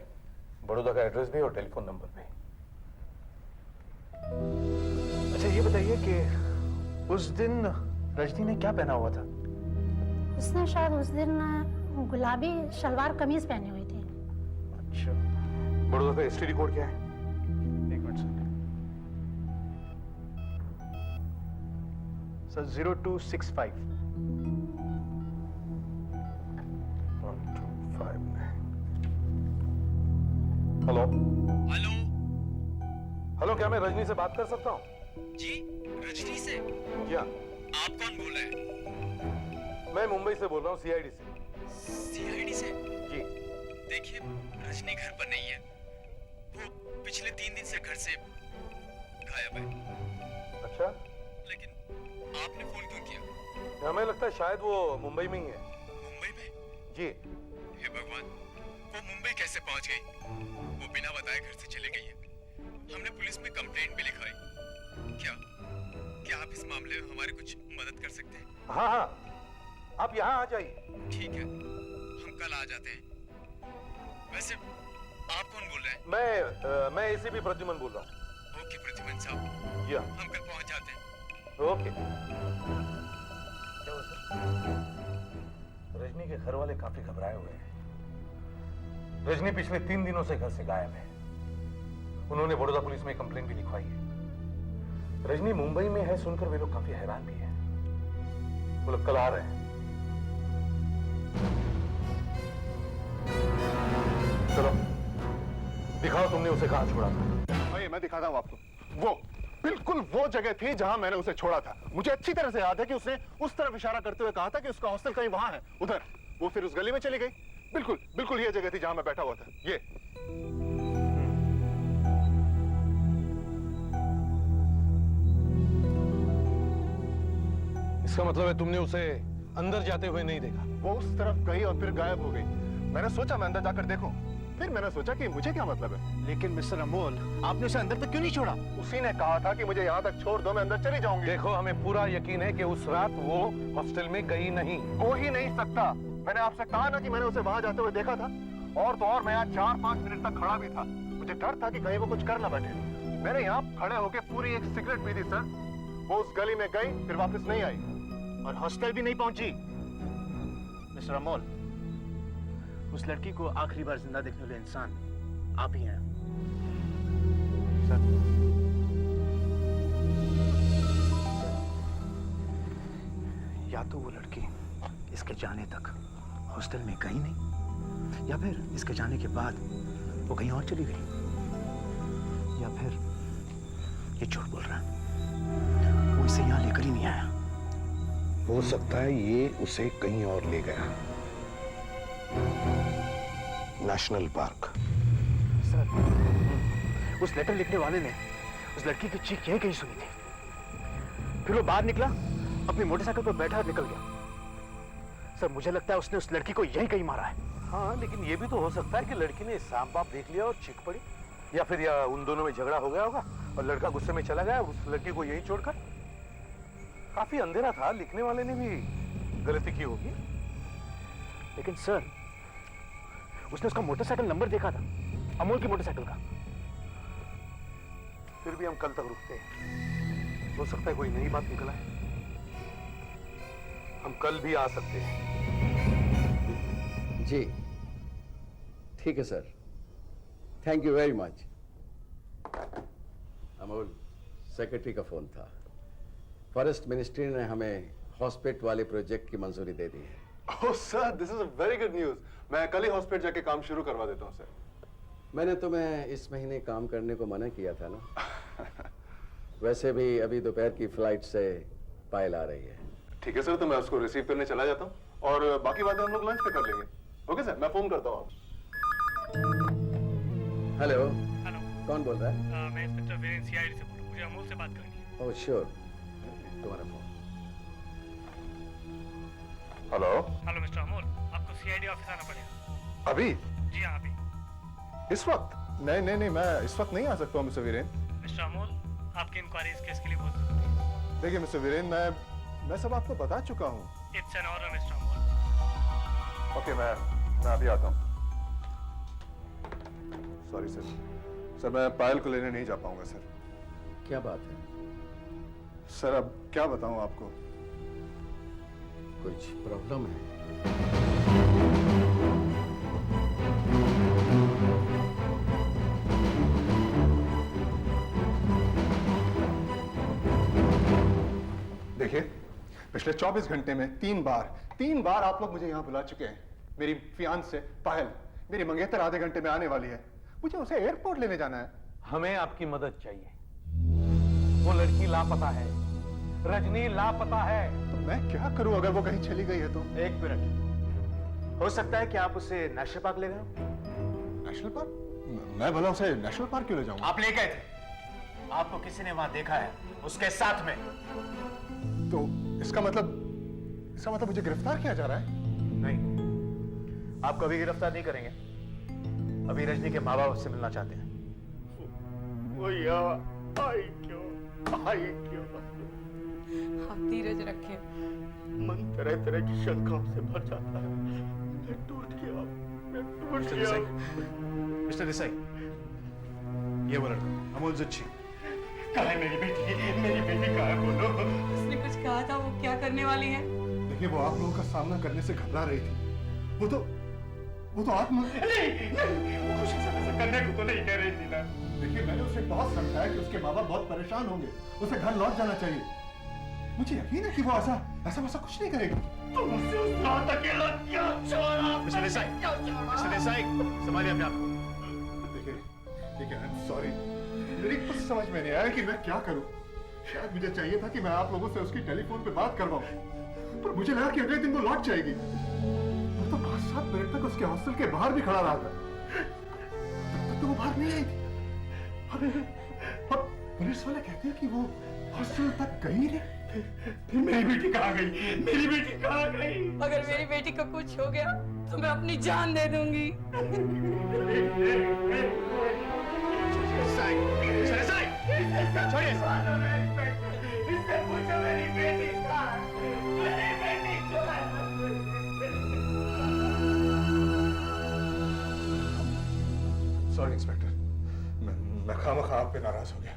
S19: बड़ौदा का एड्रेस भी और टेलीफोन नंबर भी।
S4: अच्छा ये बताइए कि उस दिन रजनी ने क्या पहना हुआ था?
S21: उसने शायद उस दिन गुलाबी शलवार कमीज पहनी हुई थी।
S19: अच्छा, बड़ौदा का एसटीडी कोड क्या है?
S4: एक मिनट सर। 0265।
S19: 1259। हेलो हेलो, क्या मैं रजनी से बात कर सकता हूँ?
S23: जी, रजनी से?
S19: क्या?
S23: आप कौन बोल रहे हैं?
S19: मैं मुंबई से बोल रहा हूँ, सीआईडी से।
S11: सीआईडी से?
S19: जी।
S11: देखिए, रजनी घर पर नहीं है। वो पिछले 3 दिन से घर से गायब है।
S19: अच्छा?
S11: लेकिन आपने फोन क्यों किया?
S19: हमें लगता है शायद वो मुंबई में ही है।
S11: मुंबई में?
S19: जी।
S11: हे भगवान, वो मुंबई कैसे पहुंच गई? वो बिना बताए घर से चले गई है। हमने पुलिस में कंप्लेंट भी लिखवाई। क्या आप इस मामले में हमारी कुछ मदद कर सकते हैं?
S19: हाँ हाँ, आप यहाँ आ जाइए।
S11: ठीक है, हम कल आ जाते हैं। वैसे आप कौन बोल रहे हैं?
S19: मैं एसीपी प्रद्युमन बोल रहा हूँ।
S11: ओके प्रद्युमन साहब,
S19: जी हाँ,
S11: हम कल पहुंच जाते हैं।
S19: ओके। क्या हुआ सर? रजनी के घर वाले काफी घबराए हुए हैं। रजनी पिछले 3 दिनों से घर से गायब है। उन्होंने बड़ौदा पुलिस में कंप्लेंट भी लिखवाई है। रजनी मुंबई में है सुनकर वे लोग काफी हैरान भी हैं। वो लोग कल आ रहे हैं। चलो दिखाओ तुमने उसे कहां छोड़ा था।
S20: मैं दिखाता हूं आपको। वो बिल्कुल वो जगह थी जहां मैंने उसे छोड़ा था। मुझे अच्छी तरह से याद है कि उसने उस तरफ इशारा करते हुए कहा था कि उसका हॉस्टल कहीं वहां है, उधर। वो फिर उस गली में चली गई। बिल्कुल बिल्कुल ये जगह थी जहां मैं बैठा हुआ था। ये
S19: इसका मतलब है तुमने उसे अंदर जाते हुए नहीं देखा?
S20: वो उस तरफ गई और फिर गायब हो गई। मैंने सोचा मैं अंदर जाकर देखूं। फिर मैंने सोचा कि मुझे क्या मतलब है।
S4: लेकिन मिस्टर अमोल, आपने उसे अंदर तक क्यों नहीं छोड़ा?
S20: उसी ने कहा था कि मुझे यहाँ तक छोड़ दो, मैं अंदर चली जाऊंगी।
S19: देखो, हमें पूरा यकीन है कि उस रात वो हॉस्टल में गई नहीं।
S20: हो ही नहीं सकता। मैंने आपसे कहा ना कि मैंने उसे वहां जाते हुए देखा था। और तो और मैं यहाँ 4-5 मिनट तक खड़ा भी था। मुझे डर था कि कहीं वो कुछ कर ना बैठे। मैंने यहाँ खड़े होकर पूरी एक सिगरेट पी थी सर। वो उस गली में गई, फिर वापस नहीं आई
S4: और हॉस्टल भी नहीं पहुंची। मिस्टर अमोल, उस लड़की को आखिरी बार जिंदा देखने वाले इंसान आप ही हैं। सर, या तो वो लड़की इसके जाने तक हॉस्टल में गई नहीं, या फिर इसके जाने के बाद वो कहीं और चली गई, या फिर ये झूठ बोल रहा है, वो इसे यहाँ लेकर ही नहीं आया।
S20: हो सकता है ये उसे कहीं और ले गया। National park.
S4: सर, उस लेटर लिखने वाले ने उस लड़की की चीख यहीं कहीं सुनी थी। फिर वो बाहर निकला, अपनी मोटरसाइकिल पर बैठा और निकल गया। सर, मुझे लगता है उसने उस लड़की को यहीं कहीं मारा है।
S19: हाँ, लेकिन ये भी तो हो सकता है कि लड़की ने सांप बाप देख लिया और चीख पड़ी, या फिर या उन दोनों में झगड़ा हो गया होगा और लड़का गुस्से में चला गया उस लड़की को यहीं छोड़कर। काफी अंधेरा था, लिखने वाले ने भी गलती की होगी।
S4: लेकिन सर, उसने उसका मोटरसाइकिल नंबर देखा था, अमोल की मोटरसाइकिल का।
S19: फिर भी हम कल तक रुकते हैं। हो सकता है कोई नई बात निकल आए। हम कल भी आ सकते हैं।
S18: जी ठीक है sir, thank you very much. Amol, secretary का फोन था। फॉरेस्ट मिनिस्ट्री ने हमें हॉस्पिटल वाले प्रोजेक्ट की मंजूरी दे दी है।
S20: Oh sir, this is a very good news. मैं कल ही हॉस्पिटल जाके काम शुरू करवा देता हूँ सर।
S18: मैंने तुम्हें इस महीने काम करने को मना किया था ना। वैसे भी अभी दोपहर की फ्लाइट से पायल आ रही है।
S20: ठीक है सर, तो मैं उसको रिसीव करने चला जाता हूँ और बाकी बातें हम लोग लंच पे कर लेंगे। ओके सर, मैं फोन करता हूँ।
S18: हेलो।
S17: हेलो,
S18: कौन बोल रहा है?
S17: मैं इंस्पेक्टर वीरेन सीआईडी से बोल रहा हूँ। मुझे अमोल से बात करनी है।
S18: ओह श्योर, तुम्हारा phone.
S20: Hello.
S17: Hello mister Amol, आपको सीआईडी ऑफिस आना पड़ेगा।
S20: अभी?
S17: जी हाँ, अभी।
S20: इस वक्त? नहीं, मैं इस वक्त नहीं आ सकता हूँ मिस्टर वीरेन।
S17: मिस्टर अमोल, आपकी इंक्वायरी इस केस के लिए बहुत जरूरी है।
S20: देखिए मिस्टर वीरेन, मैं सब आपको बता चुका हूँ।
S17: It's an honour mister Amol.
S20: Okay, मैं अभी आता हूँ। सॉरी सर, मैं पायल को लेने नहीं जा पाऊंगा सर।
S18: क्या बात है?
S20: सर, अब क्या बताऊं आपको?
S18: कुछ प्रॉब्लम है?
S20: देखिए, पिछले 24 घंटे में 3 बार आप लोग मुझे यहाँ बुला चुके हैं। मेरी फियांसे पायल, मेरी मंगेतर आधे घंटे में आने वाली है। मुझे उसे एयरपोर्ट लेने जाना है।
S19: हमें आपकी मदद चाहिए। वो लड़की लापता है। रजनी लापता है।
S20: तो मैं क्या करूं अगर वो कहीं चली गई है तो?
S4: एक मिनट, हो सकता है कि आप उसे नेशनल पार्क ले गए हो?
S20: National park? मैं भला उसे नेशनल पार्क क्यों ले जाऊंगा?
S4: आप ले गए थे, आपको किसी ने वहां देखा है उसके साथ में।
S20: तो इसका मतलब मुझे गिरफ्तार किया जा रहा है?
S4: नहीं, आपको अभी गिरफ्तार नहीं करेंगे। अभी रजनी के माँ बाप से मिलना चाहते हैं।
S1: आई क्यों?
S5: आप धीरज रखें।
S1: मन तरह तरह की शंकाओं से भर जाता है। मैं टूट गया।
S4: मिस्टर देसाई, ये वो लड़का अमोल जुच्छी।
S1: कहाँ है मेरी बेटी कहाँ है? बोलो।
S5: उसने कुछ कहा था, वो क्या करने वाली है?
S20: देखिए, वो आप लोगों का सामना करने से घबरा रही थी। वो तो आप
S1: नहीं, वो कुछ ऐसा करने को तो नहीं कह रही थी ना।
S20: देखिए, मैंने उसे बहुत समझाया कि उसके माँ बाप बहुत परेशान होंगे, उसे घर लौट जाना चाहिए। मुझे यकीन है कि वो ऐसा कुछ नहीं करेगी।
S1: तुम उसे उस रात अकेला क्यों छोड़ा?
S4: मिस्टर देसाई, संभालिए अपने आप को।
S20: देखिए, आई एम सॉरी। मेरी कुछ समझ में नहीं आया कि मैं क्या करूं। शायद मुझे चाहिए था कि मैं आप लोगों से उसकी टेलीफोन पे बात करवाऊं, पर मुझे लगा कि अगले दिन वो लौट जाएगी। मैं तो 5-7 मिनट तक उसके हॉस्टल के बाहर भी खड़ा रहा था, तब तक तो वो बाहर नहीं आई थी। और पुलिस वाले कहते हैं कि वो हॉस्टल तक गई नहीं।
S1: फिर मेरी बेटी कहाँ गई?
S5: अगर मेरी बेटी को कुछ हो गया तो मैं अपनी जान दे दूंगी।
S1: छोड़िए, इससे पूछो मेरी बेटी कहाँ है? मेरी बेटी कहाँ है?
S20: सॉरी इंस्पेक्टर, मैं खामखा आप पे नाराज हो गया।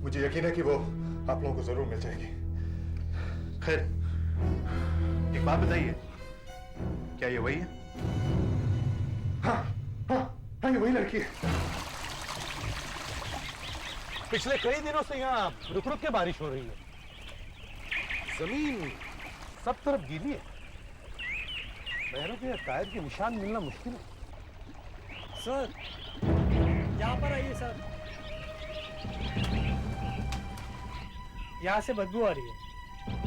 S20: मुझे यकीन है कि वो आप लोगों को जरूर मिल जाएगी।
S4: खैर, एक बात बताइए, क्या ये वही है?
S20: हाँ, ये वही लड़की है।
S19: पिछले कई दिनों से यहाँ रुक रुक के बारिश हो रही है। जमीन सब तरफ गीली है। पैरों के टायर के निशान मिलना मुश्किल है।
S17: सर, यहाँ पर आइए सर। यहाँ से बदबू आ रही है,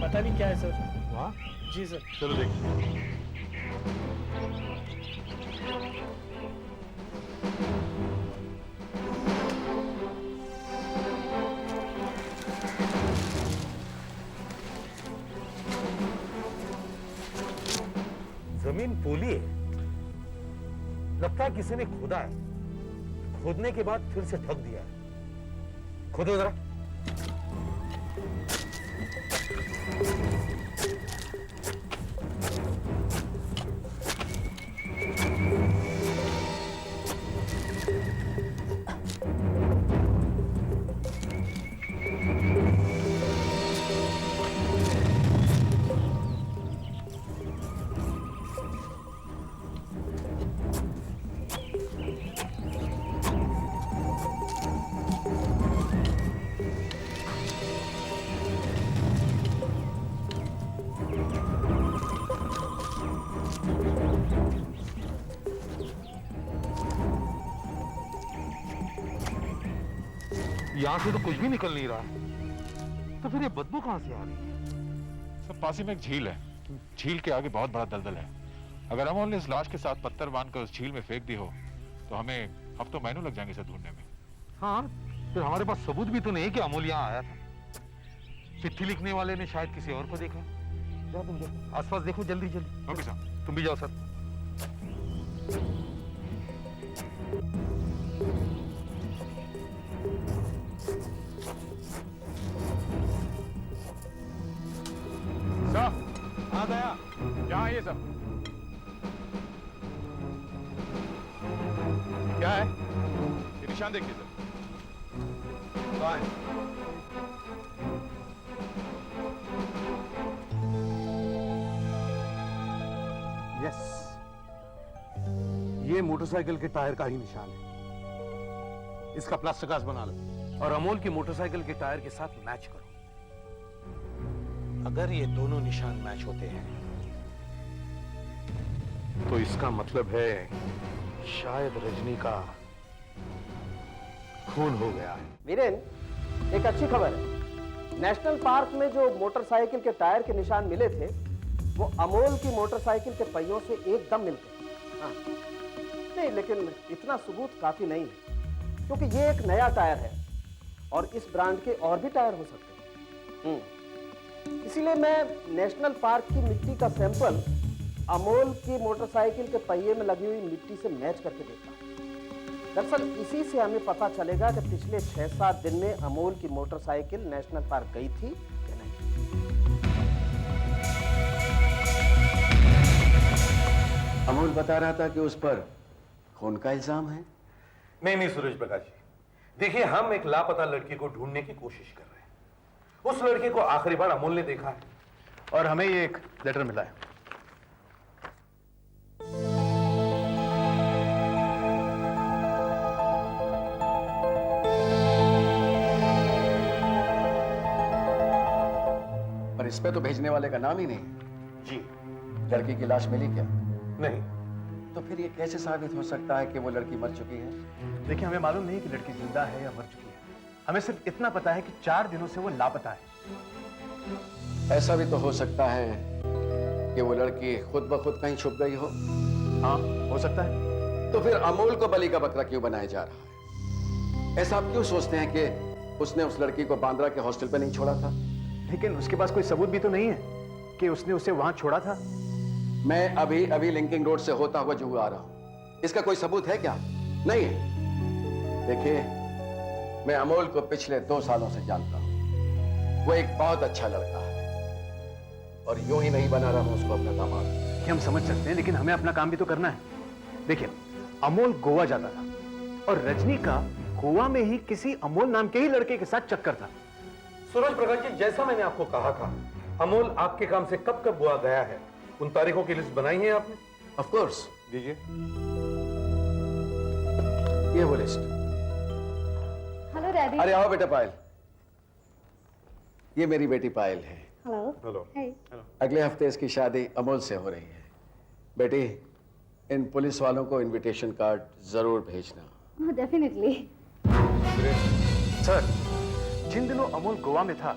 S17: पता नहीं क्या है सर।
S19: वहाँ?
S17: जी सर।
S19: चलो देखिए। जमीन पोली है, लगता है किसी ने खोदा है। खोदने के बाद फिर से ढक दिया है। खोदो जरा। यहाँ से तो कुछ भी निकल नहीं रहा, तो फिर ये बदबू कहाँ से आ रही है?
S2: सब पास ही में एक झील है। झील के आगे बहुत बड़ा दलदल है। अगर अमोल ने इस लाश के साथ पत्थर बांधकर उस झील में फेंक दी हो तो हमें हफ्तों महीनों लग जाएंगे इसे ढूंढने में।
S19: हाँ, फिर हमारे पास सबूत भी तो नहीं कि अमोल यहाँ आया था। चिट्ठी लिखने वाले ने शायद किसी और को देखा। जाओ तुम जाओ, आसपास देखो जल्दी जल्दी।
S2: Okay sir.
S19: तुम भी जाओ सर।
S2: हाँ दया, यहाँ आइए सब। क्या है ये निशान देखिए सर।
S19: यस, ये मोटरसाइकिल के टायर का ही निशान है। इसका प्लास्टर कास्ट बना लो और अमोल की मोटरसाइकिल के टायर के साथ मैच करो। अगर ये दोनों निशान मैच होते हैं तो इसका मतलब है शायद रजनी का खून हो गया है।
S12: वीरेन, एक अच्छी खबर है।
S6: नेशनल पार्क में जो मोटरसाइकिल के टायर के निशान मिले थे वो अमोल की मोटरसाइकिल के पहियों से एकदम मिलते। हाँ। नहीं, लेकिन इतना सबूत काफी नहीं है क्योंकि ये एक नया टायर है और इस ब्रांड के और भी टायर हो सकते हैं। इसीलिए मैं नेशनल पार्क की मिट्टी का सैंपल अमोल की मोटरसाइकिल के पहिए में लगी हुई मिट्टी से मैच करके देखा। दरअसल इसी से हमें पता चलेगा कि पिछले 6-7 दिन में अमोल की मोटरसाइकिल नेशनल पार्क गई थी या नहीं।
S18: अमोल बता रहा था कि उस पर खून का इल्जाम है।
S19: नहीं सूरज प्रकाश जी, देखिए हम एक लापता लड़की को ढूंढने की कोशिश कर रहे हैं। उस लड़के को आखिरी बार अमोल ने देखा है
S4: और हमें ये एक लेटर मिला है।
S18: पर इस पे तो भेजने वाले का नाम ही नहीं है।
S19: जी।
S18: लड़की की लाश मिली क्या?
S19: नहीं।
S18: तो फिर ये कैसे साबित हो सकता है कि वो लड़की मर चुकी है?
S4: देखिए, हमें मालूम नहीं कि लड़की जिंदा है या मर चुकी है। हमें सिर्फ इतना पता है कि 4 दिनों से वो लापता है।
S18: ऐसा भी तो हो सकता है कि वो लड़की खुद ब खुद कहीं छुप गई हो।
S4: हाँ, हो सकता है।
S18: तो फिर अमोल को बलि का बकरा क्यों बनाया जा रहा है? ऐसा आप क्यों सोचते हैं कि उसने उस लड़की को बांद्रा के हॉस्टल पे नहीं छोड़ा था?
S4: लेकिन उसके पास कोई सबूत भी तो नहीं है कि उसने उसे वहां छोड़ा था।
S18: मैं अभी अभी लिंकिंग रोड से होता हुआ जुहू आ रहा हूं। इसका कोई सबूत है क्या? नहीं है। देखिए, मैं अमोल को पिछले 2 सालों से जानता हूं। वो एक बहुत अच्छा लड़का है और यूं ही नहीं बना रहा उसको अपना दामाद।
S4: कि हम समझ सकते हैं, लेकिन हमें अपना काम भी तो करना है। देखिए, अमोल गोवा जाता था और रजनी का गोवा में ही किसी अमोल नाम के ही लड़के के साथ चक्कर था।
S19: सूरज प्रकाश जी, जैसा मैंने आपको कहा था, अमोल आपके काम से कब कब गोवा गया है, उन तारीखों की लिस्ट बनाई है आपने?
S18: Of course.
S19: दीजिए।
S18: ये वो लिस्ट।
S10: Hello daddy.
S18: अरे आओ बेटा पायल। ये मेरी बेटी पायल है।
S10: हेलो।
S19: हेलो।
S18: अगले हफ्ते इसकी शादी अमोल से हो रही है। बेटी, इन पुलिस वालों को इनविटेशन कार्ड जरूर भेजना।
S10: डेफिनेटली।
S4: सर, जिन दिनों अमोल गोवा में था,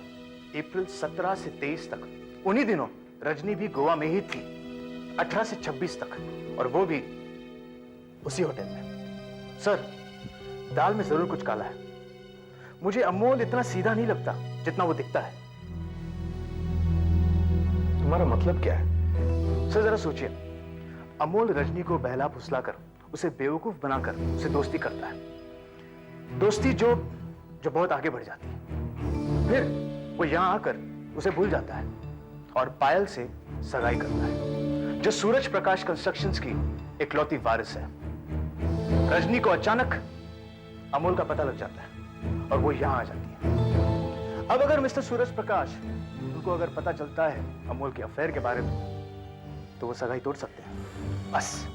S4: अप्रैल 17 से 23 तक, उन्हीं दिनों रजनी भी गोवा में ही थी, 18 से 26 तक, और वो भी उसी होटल में। सर, दाल में जरूर कुछ काला है। मुझे अमोल इतना सीधा नहीं लगता जितना वो दिखता है।
S19: तुम्हारा मतलब क्या है?
S4: सर जरा सोचिए, अमोल रजनी को बहला फुसलाकर, उसे बेवकूफ बनाकर उसे दोस्ती करता है। दोस्ती जो बहुत आगे बढ़ जाती है। फिर वो यहां आकर उसे भूल जाता है और पायल से सगाई करता है, जो सूरज प्रकाश कंस्ट्रक्शंस की इकलौती वारिस है। रजनी को अचानक अमोल का पता लग जाता है और वो यहां आ जाती है। अब अगर मिस्टर सूरज प्रकाश उनको अगर पता चलता है अमोल के अफेयर के बारे में, तो वो सगाई तोड़ सकते हैं। बस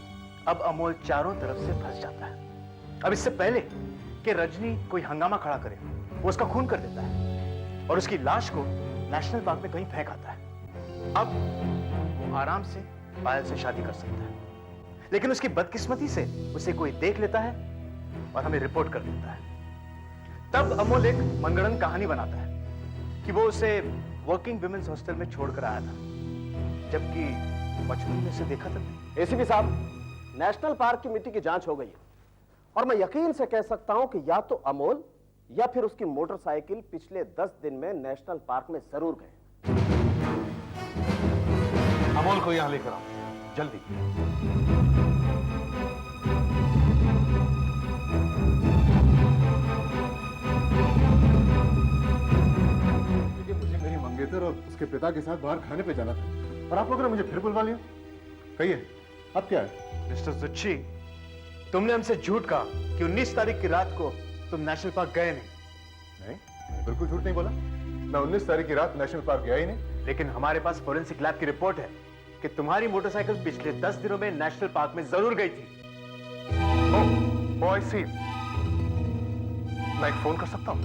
S4: अब अमोल चारों तरफ से फंस जाता है। अब इससे पहले कि रजनी कोई हंगामा खड़ा करे, वो उसका खून कर देता है और उसकी लाश को नेशनल पार्क में कहीं फेंक आता है। अब वो आराम से पायल से शादी कर सकता है, लेकिन उसकी बदकिस्मती से उसे कोई देख लेता है और हमें रिपोर्ट कर देता है। तब अमोल एक मनगढ़ंत कहानी बनाता है कि वो उसे वर्किंग विमेंस हॉस्टल में छोड़कर आया था, जबकि बचपन में उसे देखा था।
S6: एसीपी साहब, नेशनल पार्क की मिट्टी की जांच हो गई है और मैं यकीन से कह सकता हूं कि या तो अमोल या फिर उसकी मोटरसाइकिल पिछले 10 दिन में नेशनल पार्क में जरूर गए।
S19: अमोल को यहां लेकर आओ, जल्दी।
S20: मुझे मेरी मंगेतर और उसके पिता के साथ बाहर खाने पे जाना था और आप लोगों ने मुझे फिर बुलवा लिया। कहिए, अब क्या है?
S4: मिस्टर जुच्ची, तुमने हमसे झूठ कहा कि 19 तारीख की रात को तुम नेशनल पार्क गए नहीं।
S20: नहीं, बिल्कुल झूठ नहीं बोला। मैं 19 तारीख की रात नेशनल पार्क गया ही नहीं।
S4: लेकिन हमारे पास फोरेंसिक लैब की रिपोर्ट है कि तुम्हारी मोटरसाइकिल पिछले 10 दिनों में नेशनल पार्क में जरूर गई थी।
S19: ओह, आई सी। मैं एक फोन कर सकता हूं?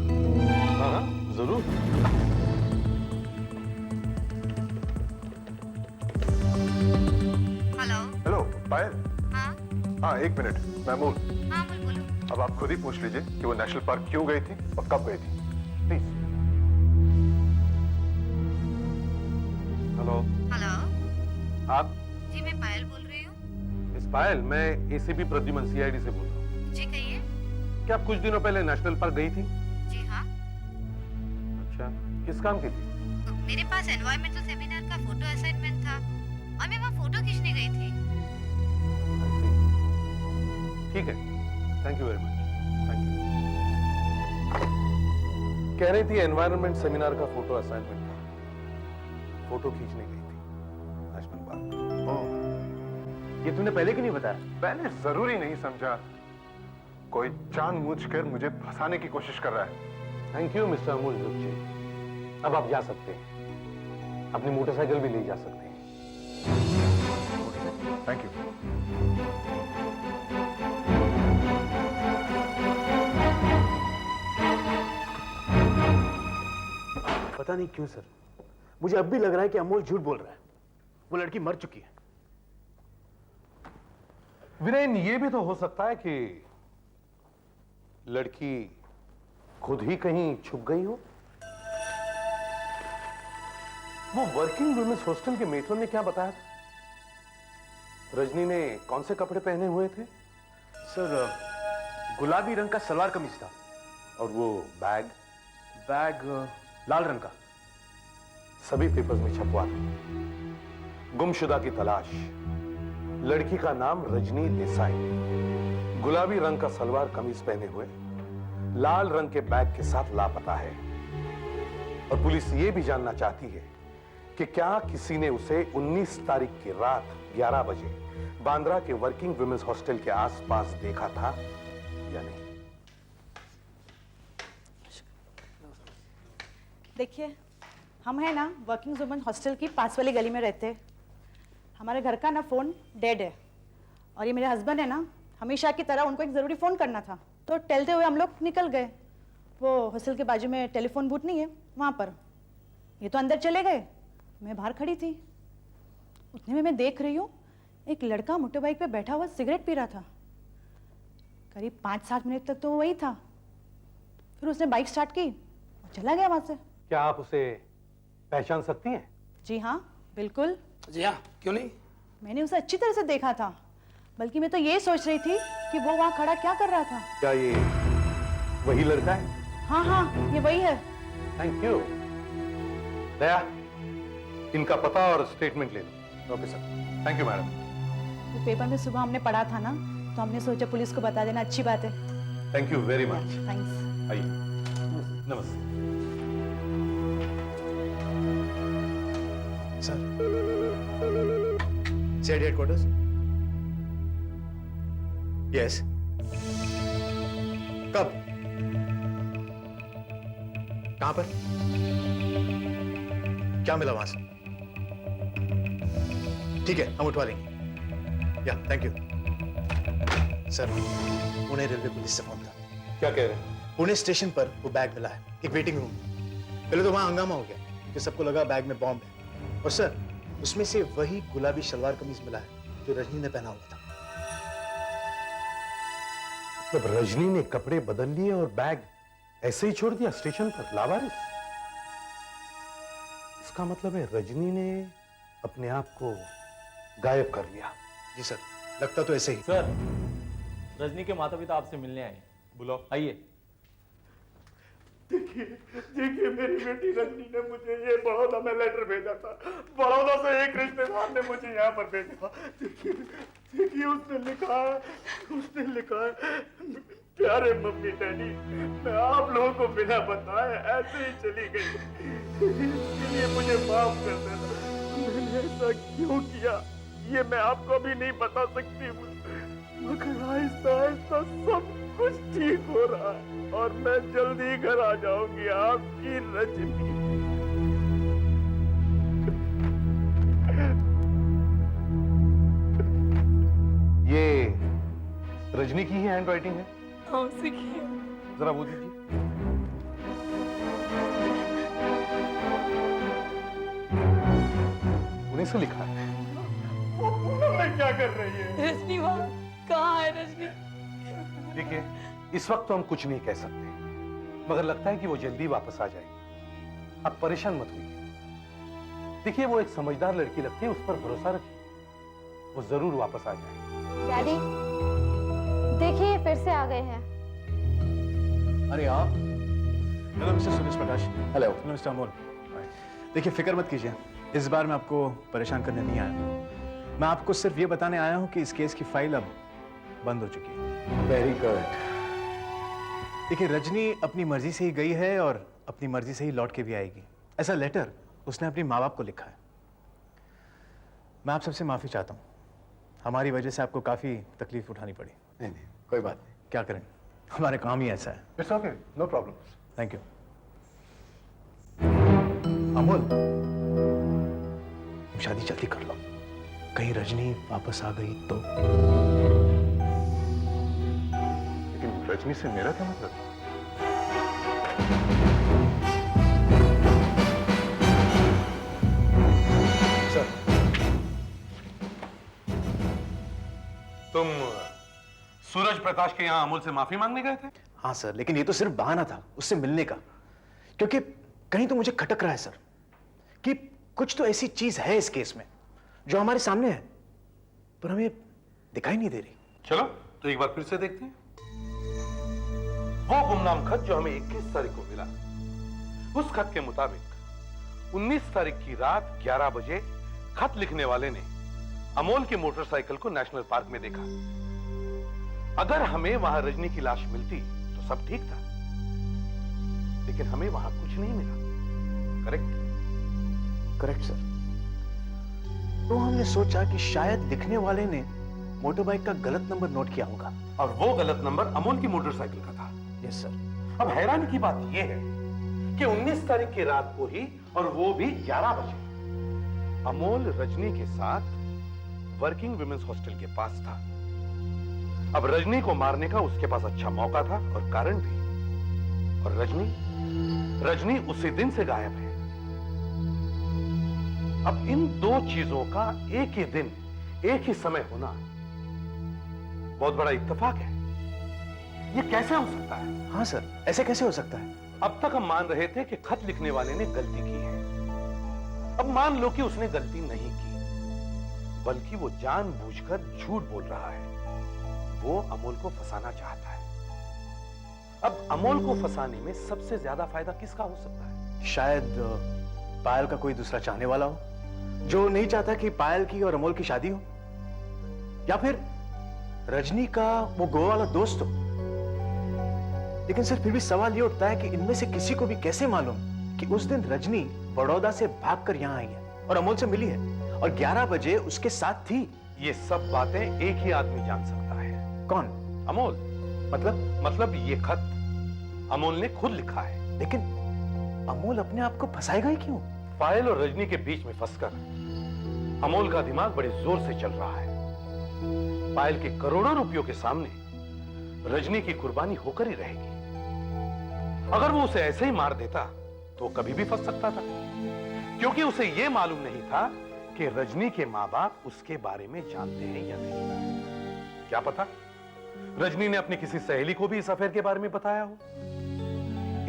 S19: हाँ, जरूर।
S20: हेलो पायल। हाँ, 1 मिनट, मैं अमोल। अब आप खुद ही पूछ लीजिए कि वो नेशनल पार्क क्यों गई थी और कब गई थी, प्लीज।
S19: हेलो।
S14: हेलो।
S19: आप?
S14: जी मैं पायल बोल रही हूँ।
S19: मिस पायल, मैं एसीपी प्रद्युमन सीआईडी से बोल रहा हूँ।
S14: जी कहिए।
S19: क्या आप कुछ दिनों पहले नेशनल पार्क गई थी?
S14: जी हाँ।
S19: अच्छा, किस काम के लिए?
S14: मेरे पास एनवायरमेंटल सेमिनार का फोटो असाइनमेंट था और मैं वहाँ फोटो खींचने गई थी।
S19: ठीक है, thank you very much. Thank you. कह रही थी एनवायरमेंट सेमिनार का फोटो असाइनमेंट था, फोटो खींचने गई थी नेशनल पार्क।
S4: ओह, ये तूने पहले क्यों नहीं बताया?
S20: मैंने जरूरी नहीं समझा। कोई जानबूझकर मुझे फंसाने की कोशिश कर रहा है।
S19: थैंक यू मिस्टर अमूल जी। अब आप जा सकते हैं, अपनी मोटरसाइकिल भी ले जा सकते हैं।
S20: Thank you.
S4: पता नहीं क्यों सर, मुझे अब भी लग रहा है कि अमोल झूठ बोल रहा है। वो लड़की मर चुकी है।
S19: वीरेन, ये भी तो हो सकता है कि लड़की खुद ही कहीं छुप गई हो। वो वर्किंग वुमेन्स हॉस्टल के मेट्रोन ने क्या बताया था? रजनी ने कौन से कपड़े पहने हुए थे?
S4: सर, गुलाबी रंग का सलवार कमीज था।
S19: और वो बैग?
S4: बैग लाल रंग का।
S19: सभी पेपर्स में छपवा दो। गुमशुदा की तलाश, लड़की का नाम रजनी देसाई, गुलाबी रंग का सलवार कमीज पहने हुए, लाल रंग के बैग के साथ लापता है। और पुलिस ये भी जानना चाहती है कि क्या किसी ने उसे 19 तारीख की रात 11 बजे बांद्रा के वर्किंग वुमेन्स हॉस्टल के आसपास देखा था या नहीं।
S15: देखिए, हम है ना वर्किंग वुमेन हॉस्टल की पास वाली गली में रहते हैं। हमारे घर का ना फोन डेड है और ये मेरे हस्बैंड है ना, हमेशा की तरह उनको एक ज़रूरी फ़ोन करना था, तो टहलते हुए हम लोग निकल गए। वो हॉस्टल के बाजू में टेलीफोन बूथ नहीं है, वहाँ पर। ये तो अंदर चले गए, मैं बाहर खड़ी थी। उतने में मैं देख रही हूँ एक लड़का मोटर बाइक पे बैठा हुआ सिगरेट पी रहा था। करीब 5-7 मिनट तक तो वो वही था। फिर उसने बाइक स्टार्ट की और चला गया वहाँ से।
S19: क्या आप उसे पहचान सकती हैं?
S15: जी हाँ, बिल्कुल।
S23: जी हाँ, क्यों नहीं?
S15: मैंने उसे अच्छी तरह से देखा था, बल्कि मैं तो ये सोच रही थी कि वो वहाँ खड़ा क्या कर रहा था।
S19: क्या ये वही लड़का है?
S15: हाँ हाँ, ये वही है।
S19: Thank you. दया, इनका पता और स्टेटमेंट ले लो। Okay sir. Thank you madam.
S15: वो पेपर में सुबह हमने पढ़ा था ना, तो हमने सोचा पुलिस को बता देना अच्छी बात है।
S19: Thank you very much.
S15: Thanks.
S19: आइए। नमस्ते।
S4: Sir, CID headquarters? यस। कब? कहां पर? क्या मिला वहां से? ठीक है, हम उठवा लेंगे। या, thank you. Sir, Pune railway police से फोन था।
S19: क्या कह रहे हैं?
S4: पुणे स्टेशन पर वो बैग मिला है, एक वेटिंग रूम में। पहले तो वहां हंगामा हो गया क्योंकि सबको लगा बैग में बॉम्ब है। और सर, उसमें से वही गुलाबी शलवार कमीज मिला है जो रजनी ने पहना हुआ था।
S19: जब रजनी ने कपड़े बदल लिए और बैग ऐसे ही छोड़ दिया स्टेशन पर लावारिस, इसका मतलब है रजनी ने अपने आप को गायब कर लिया।
S4: जी सर, लगता तो ऐसे ही।
S9: सर, रजनी के माता पिता आपसे मिलने आए। बुलाओ, आइए।
S1: देखिए मेरी बेटी रजनी ने मुझे ये बड़ौदा में लेटर भेजा था। बड़ौदा से एक रिश्तेदार ने मुझे यहाँ पर भेजा। देखिए उसने लिखा है, प्यारे मम्मी डैडी, मैं आप लोगों को बिना बताए ऐसे ही चली गई। इसके लिए मुझे माफ कर देना। मैंने ऐसा क्यों किया ये मैं आपको भी नहीं बता सकती, मगर आहिस्ता आहिस्ता सब कुछ ठीक हो रहा है और मैं जल्दी घर आ जाऊंगी। आपकी रजनी।
S19: ये रजनी की ही हैंड राइटिंग है?
S5: हाँ, उसी की है।
S19: जरा वो दीजिए। उन्हीं से लिखा है।
S1: वो पूनम में क्या कर रही है?
S5: रजनी वहाँ कहाँ है? रजनी?
S19: देखिए, इस वक्त तो हम कुछ नहीं कह सकते, मगर लगता है कि वो जल्दी वापस आ जाएगी। आप परेशान मत होइए। देखिए वो एक समझदार लड़की लगती है, उस पर भरोसा रखिए, वो जरूर वापस आ जाएगी।
S10: डैडी देखिए फिर से आ गए हैं।
S4: अरे आप? Hello mister Suresh Prakash. Hello mister Amol. देखिए फिक्र मत कीजिए, इस बार मैं आपको परेशान करने नहीं आया। मैं आपको सिर्फ ये बताने आया हूँ कि इस केस की फाइल अब बंद हो चुकी है।
S18: Very good.
S4: देखिए रजनी अपनी मर्जी से ही गई है और अपनी मर्जी से ही लौट के भी आएगी। ऐसा लेटर उसने अपने माँ बाप को लिखा है। मैं आप सबसे माफी चाहता हूँ, हमारी वजह से आपको काफी तकलीफ उठानी पड़ी।
S18: नहीं कोई बात नहीं।
S4: क्या करें, हमारे काम ही ऐसा है।
S20: It's okay, no problem.
S4: Thank you. Amol, शादी जल्दी कर लो, कहीं रजनी वापस आ गई तो।
S20: लेकिन रजनी से मेरा क्या मतलब?
S4: सर,
S19: तुम सूरज प्रकाश के यहाँ अमोल से माफी मांगने गए थे?
S4: हाँ सर, लेकिन ये तो सिर्फ बहाना था उससे मिलने का, क्योंकि कहीं तो मुझे खटक रहा है सर कि कुछ तो ऐसी चीज है इस केस में जो हमारे सामने है पर हमें दिखाई नहीं दे रही।
S19: चलो तो एक बार फिर से देखते हैं। वो गुमनाम खत जो हमें 21 तारीख को मिला, उस खत के मुताबिक 19 तारीख की रात 11 बजे खत लिखने वाले ने अमोल की मोटरसाइकिल को नेशनल पार्क में देखा। अगर हमें वहां रजनी की लाश मिलती तो सब ठीक था, लेकिन हमें वहां कुछ नहीं मिला। करेक्ट?
S4: Correct sir. तो हमने सोचा कि शायद लिखने वाले ने मोटरबाइक का गलत नंबर नोट किया होगा,
S19: और वो गलत नंबर अमोल की मोटरसाइकिल का था।
S4: Yes sir.
S19: अब हैरानी की बात यह है कि 19 तारीख की रात को ही, और वो भी 11 बजे, अमोल रजनी के साथ वर्किंग विमेंस हॉस्टल के पास था। अब रजनी को मारने का उसके पास अच्छा मौका था और कारण भी। और रजनी उसी दिन से गायब है। अब इन दो चीजों का एक ही दिन, एक ही समय होना बहुत बड़ा इत्तेफाक है। ये कैसे हो सकता है?
S4: हाँ सर, ऐसे कैसे हो सकता है?
S19: अब तक हम मान रहे थे कि खत लिखने वाले ने गलती की है। अब मान लो कि उसने गलती नहीं की, बल्कि वो जानबूझकर झूठ बोल रहा है। वो अमोल को फंसाना चाहता है। अब अमोल को फंसाने में सबसे ज्यादा फायदा किसका हो सकता है?
S4: शायद पायल का कोई दूसरा चाहने वाला हो जो नहीं चाहता कि पायल की और अमोल की शादी हो, या फिर रजनी का वो गोवा वाला दोस्त हो। लेकिन सर फिर भी सवाल ये उठता है कि इनमें से किसी को भी कैसे मालूम कि उस दिन रजनी बड़ौदा से भागकर यहां आई है और अमोल से मिली है और 11 बजे उसके साथ थी।
S19: ये सब बातें एक ही आदमी जान सकता है।
S4: कौन?
S19: अमोल। मतलब ये खत अमोल ने खुद लिखा है।
S4: लेकिन अमोल अपने आप को फंसाएगा ही क्यों?
S19: पायल और रजनी के बीच में फंसकर अमोल का दिमाग बड़े जोर से चल रहा है। पायल के करोड़ों रुपयों के सामने रजनी की कुर्बानी होकर ही रहेगी। अगर वो उसे ऐसे ही मार देता तो कभी भी फंस सकता था, क्योंकि उसे यह मालूम नहीं था कि रजनी के मां बाप उसके बारे में जानते हैं या नहीं। क्या पता रजनी ने अपनी किसी सहेली को भी इस अफेयर के बारे में बताया हो।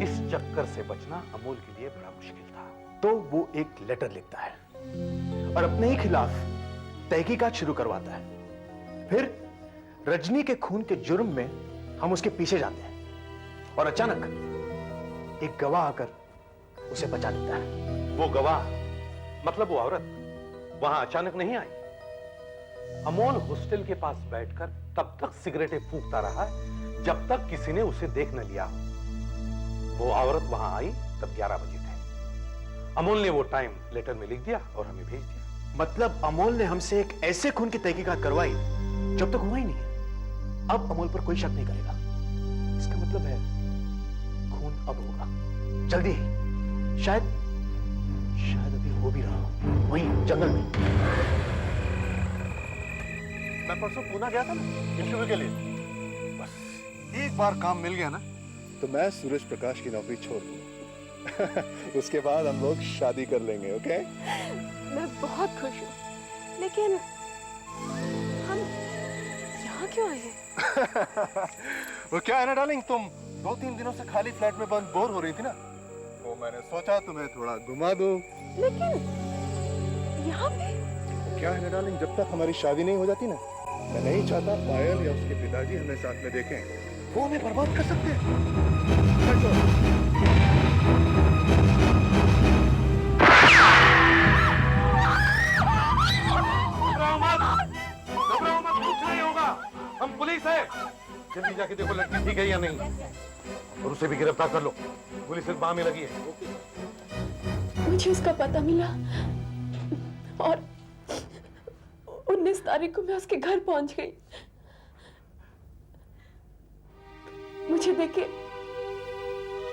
S19: इस चक्कर से बचना अमोल के लिए बड़ा मुश्किल था।
S4: तो वो एक लेटर लिखता है और अपने ही खिलाफ तहकीकात शुरू करवाता है। फिर रजनी के खून के जुर्म में हम उसके पीछे जाते हैं और अचानक एक गवाह आकर उसे बचा लेता है।
S19: वो गवाह मतलब वो औरत वहां अचानक नहीं आई। अमोल हॉस्टल के पास बैठकर तब तक सिगरेटें फूंकता रहा जब तक किसी ने उसे देख न लिया हो। वो औरत वहां आई तब 11 बजे थे। अमोल ने वो टाइम लेटर में लिख दिया और हमें भेज दिया।
S4: मतलब अमोल ने हमसे एक ऐसे खून की तहकीकात करवाई जब तक हुआ ही नहीं है। अब अमोल पर कोई शक नहीं करेगा। इसका मतलब है खून अब होगा जल्दी ही। शायद अभी हो भी रहा हो वहीं जंगल में।
S20: मैं परसों पूना गया था ना इंटरव्यू के लिए। बस एक बार काम मिल गया ना तो मैं सूरज प्रकाश की नौकरी छोड़ दूंगा। उसके बाद हम लोग शादी कर लेंगे। ओके?
S10: मैं बहुत खुश हूँ, लेकिन हम यहाँ क्यों आए हैं?
S20: वो क्या है ना डार्लिंग, तुम 2-3 दिनों से खाली फ्लैट में बंद बोर हो रही थी ना, तो मैंने सोचा तुम्हें थोड़ा घुमा दूं।
S10: लेकिन यहाँ पे?
S1: क्या है ना डार्लिंग, जब तक हमारी शादी नहीं हो जाती ना, मैं नहीं चाहता पायल या उसके पिताजी हमें साथ में देखें। वो हमें बर्बाद कर सकते हैं।
S19: घबराओ मत, कुछ नहीं होगा, हम पुलिस है। जल्दी जाके देखो लड़की ठीक है या नहीं, और उसे भी गिरफ्तार कर लो। पुलिस सिर्फ बाह में लगी है।
S10: मुझे उसका पता मिला और 19 तारीख को मैं उसके घर पहुंच गई। मुझे देख के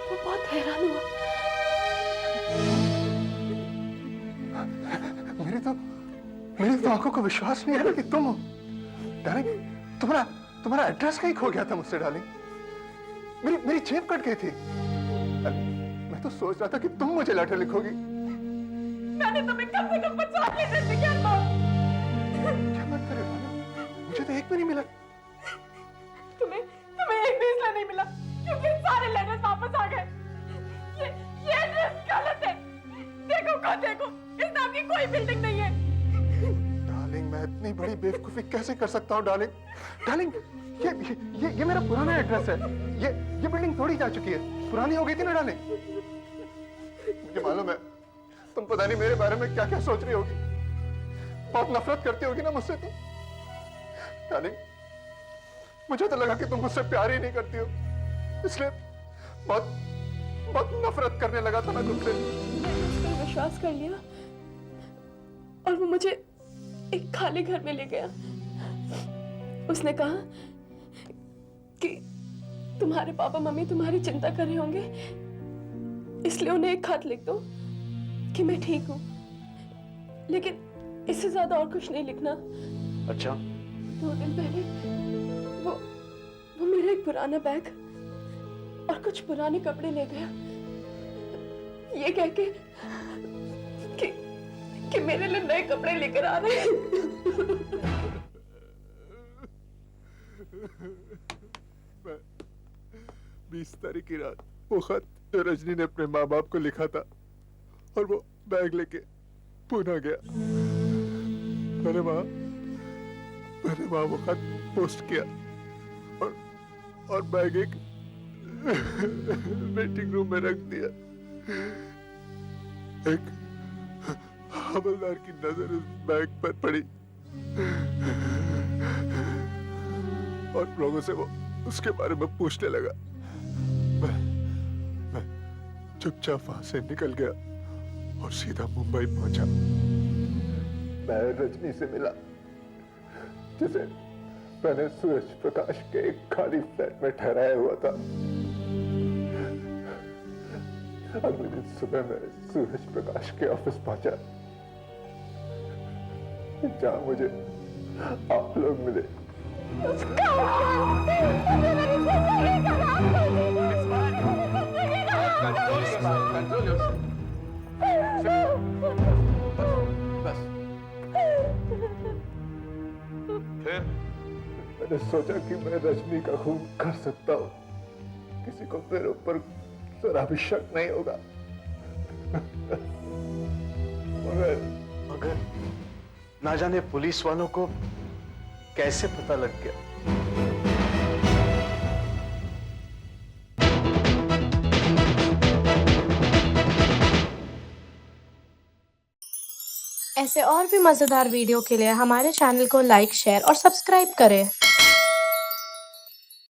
S10: वो बहुत हैरान हुआ।
S1: मेरी तो आंखों को विश्वास नहीं आ रहा कि तुम हो। डार्लिंग, तुम्हारा एड्रेस कहीं खो गया था मुझसे डार्लिंग। मेरी जेब कट गई थी। मैं तो सोच रहा था कि तुम मुझे लेटर लिखोगी।
S10: मैंने तुम्हें कम से कम 50 लेटर लिखे था।
S1: क्या बात कर रहे हो डार्लिंग? मुझे तो एक भी नहीं मिला।
S10: तुम्हें एक भी इसलिए नहीं मिला क्योंकि सारे लेटर्स वापस आ गए। ये एड्रेस गलत है। देखो, इस नाम की कोई बिल्डिंग नहीं है।
S1: डार्लिंग, मैं इतनी बड़ी बेवकूफी कैसे कर सकता हूँ डार्लिंग? डार्लिंग, ये मेरा पुराना एड्रेस है। ये बिल्डिंग थोड़ी जा चुकी है, पुरानी हो गई थी ना डार्लिंग। मुझे मालूम है तुम पता नहीं मेरे बारे में क्या क्या सोच रही होगी। बहुत नफरत करती होगी ना मुझसे तुम। डार्लिंग, मुझे तो लगा कि तुम मुझसे प्यार ही नहीं करती हो, इसलिए बहुत नफरत करने लगा था मैं तुमसे।
S10: मैंने उस पर विश्वास कर लिया और वो मुझे एक खाली घर में ले गया। उसने कहा कि तुम्हारे पापा मम्मी तुम्हारी चिंता कर रहे होंगे, इसलिए उन्हें एक खत लिख दो कि मैं ठीक हूँ, लेकिन इससे ज्यादा और कुछ नहीं लिखना।
S4: अच्छा।
S10: 2 दिन पहले वो मेरा एक पुराना बैग और कुछ पुराने कपड़े ले गया, ये कह के कि मेरे लिए नए कपड़े लेकर आ रहे हैं।
S1: 20 तारीख की रात वो खत जो रजनी ने अपने माँ बाप को लिखा था और वो बैग लेके पुणे गया। मैंने वहां वो खत पोस्ट किया और बैग एक वेटिंग रूम में रख दिया। एक हवलदार की नजर उस बैग पर पड़ी और लोगों से वो उसके बारे में पूछने लगा। मैं चुपचाप वहां से निकल गया और सीधा मुंबई पहुंचा। मैं रजनी से मिला जिसे मैंने सूरज प्रकाश के एक खाली फ्लैट में ठहराया हुआ था। अगले दिन सुबह मैं सूरज प्रकाश के ऑफिस पहुंचा जहां मुझे आप लोग मिले। मैंने सोचा कि मैं रजनी का खून कर सकता हूँ, किसी को मेरे ऊपर जरा भी शक नहीं होगा।
S4: मगर ना जाने पुलिस वालों को कैसे पता लग गया।
S8: ऐसे और भी मजेदार वीडियो के लिए हमारे चैनल को लाइक, शेयर और सब्सक्राइब करें।